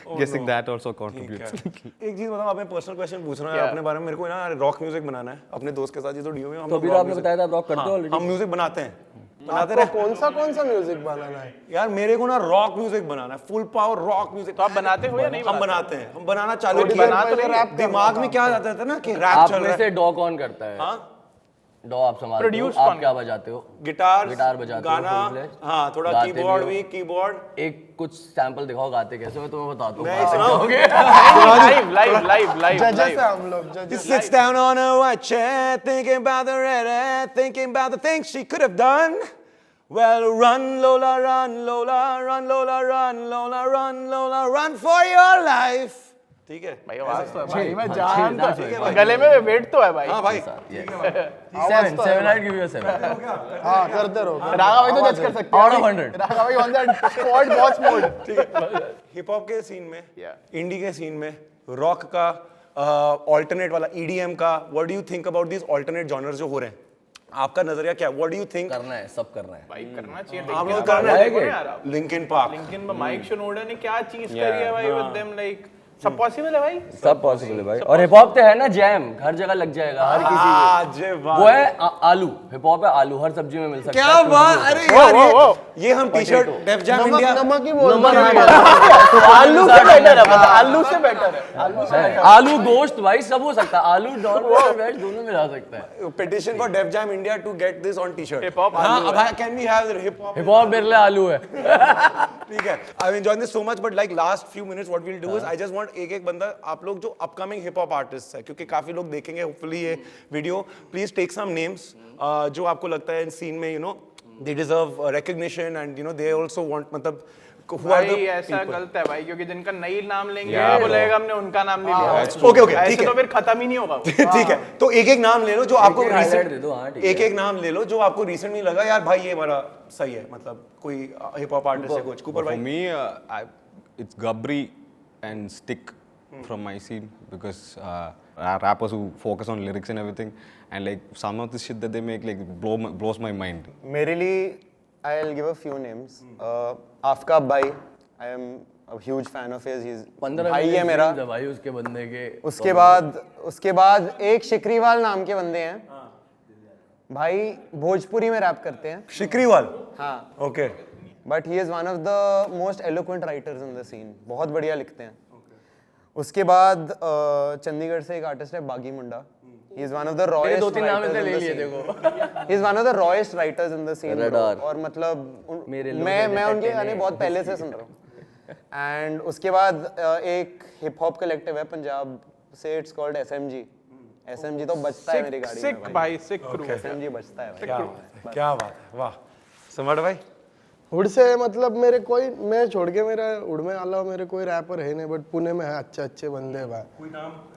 So guessing that also contributes. एक चीज बताओ, आपने पर्सनल क्वेश्चन पूछ रहा है अपने बारे में. मेरे को ना रॉक म्यूजिक बनाना है अपने दोस्त के साथ. ये तो डीओ में हम तो अभी आपने बताया था रॉक करते हो ऑलरेडी. हम म्यूजिक बनाते हैं. कौन सा म्यूजिक बनाना है यार? मेरे को ना रॉक म्यूजिक बनाना है, फुल पावर रॉक म्यूजिक. तो आप बनाते हो या नहीं? हम बनाते हैं, हम बनाना चालू किया. बना तो नहीं, दिमाग में क्या जाता था ना कि रैप चल रहा है. से डॉ कौन करता है? हाँ, डॉ आप संभालते हो. प्रोड्यूस आप कौन क्या बजाते हो? गिटार बजाते हो, गाना. full-fledged? हाँ, थोड़ा गाते कीबोर्ड भी भी, हो? कीबोर्ड. एक कुछ सैंपल दिखाओ गाते कैसे, मैं तुम्हें बताता हूँ. मैं सुनाऊं? लाइव जजेस है हम लोग. He जजेस sits down on a white chair, thinking about the red hair, thinking about the things she could have done. Well, run, Lola, run, Lola, run, Lola, run, Lola, run, Lola, run for your life. ठीक है भाई, आवाज तो है भाई, मैं जानता हूं. गले में वेट तो है भाई. हाँ भाई. 7 I'll give you a 7. हाँ करते रहो. रागा भाई तो जज कर सकते हैं. Out of 100. रागा भाई on that spot boss mode. ठीक है. हिप हॉप के सीन में, इंडी के सीन में, रॉक का, ऑल्टरनेट वाला, EDM का, what do you think about this alternate genres जो हो रहे हैं? आपका नजरिया क्या है? What do you think? करना है, सब करना है भाई, करना चाहिए. आप लोग करना है. लिंकिन पार्क, लिंकिन में माइक शनोडा ने क्या चीज करी है भाई विद देम. लाइक सब पॉसिबल है भाई, सब पॉसिबल है भाई. और हिप हॉप तो है ना जैम, हर जगह लग जाएगा हर किसी को. वो है आलू. हिप हॉप है आलू, हर सब्जी में मिल सकता है. क्या बात. अरे यार, ये हम टी-शर्ट डेफजैम इंडिया. नमक ही बोल. आलू से बेटर है, पता, आलू से बेटर है. आलू गोश्त भाई सब हो सकता है. आलू नॉन वेज दोनों मिला सकता है. Petition for DefJam India to get this on t-shirt. Hip hop हाँ, आलू अब can we have the hip hop? Hip hop मेरे लिए आलू है. ठीक है. I've enjoyed this so much, but like last few minutes, what we'll do is I just want एक बंदा, आप लोग जो upcoming hip hop artists है, क्योंकि काफी लोग देखेंगे hopefully ये video, please take some names जो आपको लगता है इन सीन में, you know, They deserve recognition and you know they also want मतलब who are भाई the ऐसा people? गलत है भाई, क्योंकि जिनका नई नाम लेंगे वो लगेगा हमने उनका नाम नहीं लिया। Okay, okay, ठीक ऐसे है। तो फिर खत्म ही नहीं होगा वो। ठीक है, तो एक एक नाम ले लो जो आपको highlight दे दो, हाँ, ठीक है। एक एक नाम ले लो जो आपको रिसेंटली लगा यार भाई ये हमारा सही है, मतलब कोई हिप हॉप आर्टिस्ट है कुछ कूपर For भाई। me, it's Gabri and Stick from my scene because rappers who focus on lyrics and everything, and like some of the shit that they make like blows my mind. मेरे लिए I'll give a few names. आफ्का भाई, I am a huge fan of his. He's 15 भाई है मेरा। भाई उसके बंदे के। उसके बाद एक शिकरीवाल नाम के बंदे हैं भाई, भोजपुरी में रैप करते हैं। शिकरीवाल, हाँ okay, but he is one of the most eloquent writers in the scene, बहुत बढ़िया लिखते हैं। उसके बाद चंडीगढ़ से एक आर्टिस्ट है Baagi Munda, he is one of the rawest, दो तीन नाम ऐसे ले लिए देखो। He is one of the rawest writers in the scene, Radar। और मतलब मैं उनके गाने बहुत पहले से सुन रहा हूँ। एंड उसके बाद एक हिप हॉप कलेक्टिव है पंजाब से, इट्स कॉल्ड SMG तो बजता है मेरी गाड़ी में सिक भाई, सिक क्रू। SMG बजता है भाई। क्या बात है, वाह। सम्राट भाई, हुड से मतलब मेरे कोई, मैं छोड़ के मेरा हुड में अलावा मेरे कोई रैपर है नहीं, बट पुणे में है अच्छे अच्छे बंदे हैं भाई।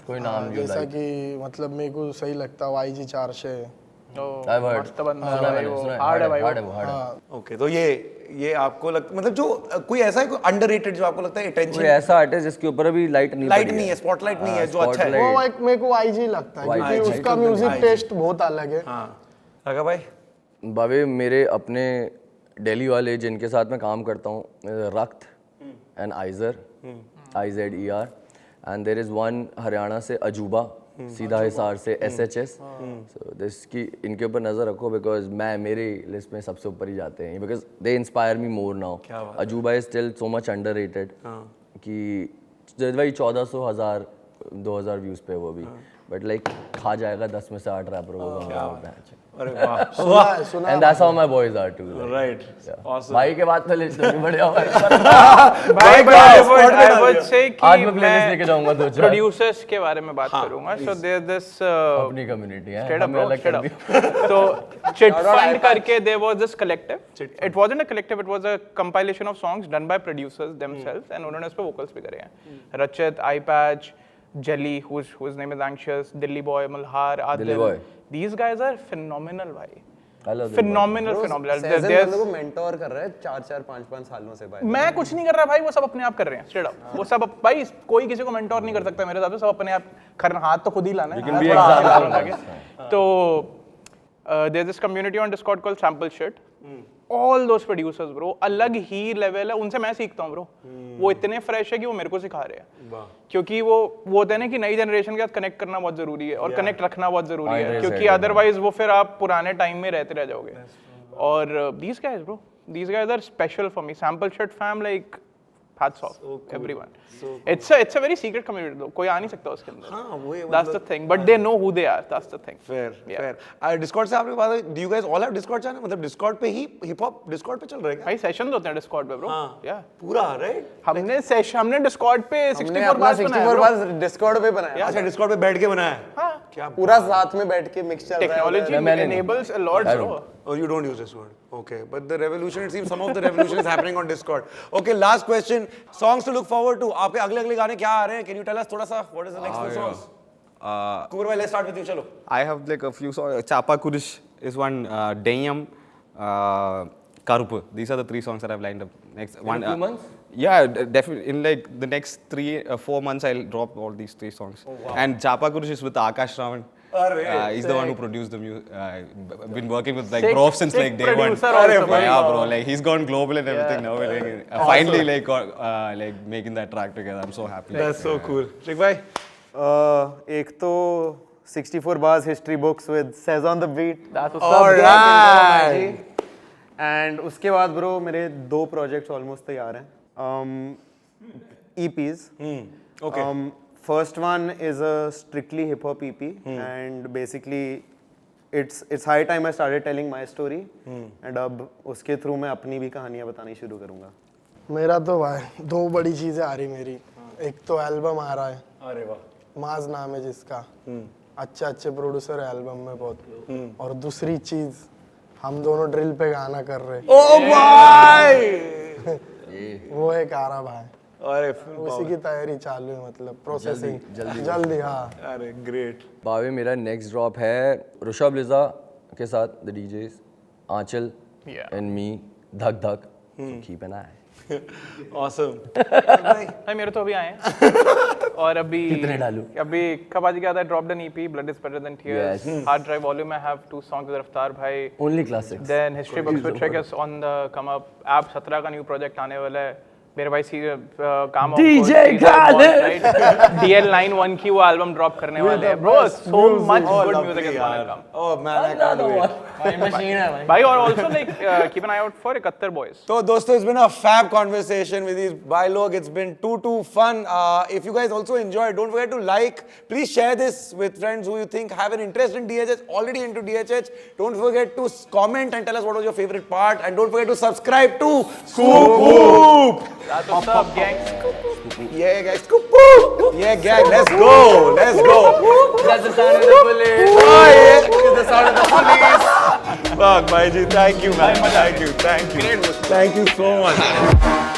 कोई नाम जो जैसा कि मतलब मेरे को सही लगता है YG 400, I've heard। मस्त बंदा है सुना भाई मैंने, वो, सुना है, हार्ड है भाई हार्ड है वो। वो, हार्ड है। ओके, तो ये आपको लगता मतलब जो कोई ऐसा है कोई अंडररेटेड जो आपको लगता है कोई अटेंशन ऐसा आर्टिस्ट जिसके ऊपर अभी लाइट नहीं है, स्पॉटलाइट नहीं है, जो अच्छा है। वो एक मेरे को YG लगता है क्योंकि YG उसका म्यूजिक टेस्ट बहुत अलग है। हाँ, रागा भाई, बाबे मेरे अपने दिल्ली वाले जिनके साथ मैं काम करता हूँ, Rakt and Izer, IZER, and there is one Haryana से अजूबा, सीधा हिसार से SHS। सो दिस की इनके ऊपर नज़र रखो बिकॉज मैं मेरी लिस्ट में सबसे ऊपर ही जाते हैं because they inspire me more now. Ajooba is still so much underrated कि भाई 1400 1000 2000 व्यूज पे वो भी, बट लाइक खा जाएगा 10 में से 8 रैपरों को। अरे वाह, And that's how my boys are too. Right, भाई के बाद तो लिस्ट में बढ़िया हुआ है। भाई I would say आज कि मैं प्लेलिस्ट लेके जाऊंगा दो चार। प्रोड्यूसर्स के बारे में बात करूंगा। So there's this अपनी कम्युनिटी है, straight up, हमें bro, अलग straight कर up. दिया। तो चिट फंड करके there was this collective. It wasn't a collective, it was a compilation of songs done by producers themselves, and उन्होंने उस पे vocals भी करे हैं। रचित, iPatch, Jelly, whose name is Anxious, Dilly Boy, Malhar, Dilly Adil. Boy. These guys are phenomenal भाई। I love them. Phenomenal. Schezwan There's- बंदे को मेंटोर कर रहा है 4 5 सालों से भाई। मैं कुछ नहीं कर रहा भाई, वो सब अपने आप कर रहे हैं स्ट्रेट अप। वो सब भाई कोई किसी को मेंटोर नहीं कर सकता मेरे हिसाब से, सब अपने आप करना, हाथ तो खुद ही लाना है। You can be थोड़ा आगे example. बढ़ना है। तो there's this community on Discord called Sample Shit. All those producers bro, अलग ही लेवल है, उनसे मैं सीखता हूँ ब्रो। वो इतने फ्रेश है कि वो मेरे को सिखा रहे हैं, क्योंकि वो होता है ना कि नई जनरेशन के साथ कनेक्ट करना बहुत जरूरी है और कनेक्ट रखना बहुत जरूरी है, क्योंकि अदरवाइज वो फिर आप पुराने टाइम में रहते रह जाओगे। और these guys bro, these guys are special for me. Sample Shit fam, like hats off everyone. It's a very secret community though, कोई आ नहीं सकता उसके अंदर। हाँ, वो ये That's the thing, but they know who they are. That's the thing. fair. Discord से आपने बात है, do you guys all have Discord channel? मतलब डिस्कॉर्ड पे ही हिप हॉप डिस्कॉर्ड पे चल रहा है क्या? भाई सेशंस होते हैं डिस्कॉर्ड पे ब्रो। या पूरा, राइट? हमने डिस्कॉर्ड पे 64 अपना बार 64 बार डिस्कॉर्ड पे बनाया। अच्छा, डिस्कॉर्ड पे बैठ के बनाया है? हाँ, क्या पूरा साथ में बैठ के मिक्स चल रहा है। Technology enables a lot bro. Oh, you don't use Discord. Okay, but the revolution, it seems some of the revolution is happening on Discord. Okay, last question. Songs to look forward to. आपके अगले गाने क्या आ रहे हैं? Can you tell us थोड़ा सा? What is the next few songs? Couper भाई, let's start with you. चलो. I have like a few songs. Chapa Kurish is one. DefJam, Couper. These are the 3 songs that I've lined up. Next one. In a few months? Yeah, definitely. In like the next 3-4 months, I'll drop all these 3 songs. Oh, wow. And Chapa Kurish is with Akash Raman. He's the one who produced the music. Been working with like bro since like day one. Yeah, bro. Like he's gone global and everything now. Like, finally, like got like making that track together. I'm so happy. That's so cool. Trick भाई. एक तो 64 bars history books with Sez On The Beat. Alright. And उसके बाद ब्रो मेरे 2 प्रोजेक्ट्स ऑलमोस्ट तैयार हैं, EPs. Okay. First one is a strictly hip hop EP, and basically it's high time I started telling my story, and अब उसके थ्रू मैं अपनी भी कहानियाँ बतानी शुरू करूँगा। मेरा तो भाई 2 बड़ी चीजें आ रही मेरी। एक तो एल्बम आ रहा है, अरे वाह, माज नाम है जिसका, अच्छे प्रोड्यूसर है एल्बम में बहुत। और दूसरी चीज हम दोनों ड्रिल पे गाना कर रहे ओ भाई वो है कारा भाई अरे उसी की तैयारी चालू है मतलब प्रोसेसिंग जल्दी हाँ अरे ग्रेट भावे मेरा नेक्स्ट ड्रॉप है ऋषभ लिजा के साथ the DJs Aanchal and me धक धक कीप एन आई ऑसम भाई मेरे तो अभी आए हैं और अभी कितने डालूं? अभी कब आज क्या था dropped an EP blood is better than tears hard drive volume I have 2 songs with Raftaar भाई only classics then history books with trick is on the come up app 17 का न्यू प्रोजेक्ट आने वाला है मेरे भाई काम DJ Khaled DL91 की वो एल्बम ड्रॉप करने वाले हैं bro so much good music is gonna come oh man I can't wait भाई मशीन है भाई और also like keep an eye out for 71 boys So, dosto, it's been a fab conversation with these Bailog. It's been too fun. If you guys also enjoyed, don't forget to like. Please share this with friends who you think have an interest in DHH, already into DHH. Don't forget to comment and tell us what was your favorite part. And don't forget to subscribe to ScoopWhoop. That's what's up, gang. Yeah, guys. ScoopWhoop. Yeah, gang. Let's go. Let's go. That's the sound of the police. Oh, yeah. That's the sound of the police. Fuck, Bhaiji. Thank you, man. Thank you. Thank you. Thank you so much.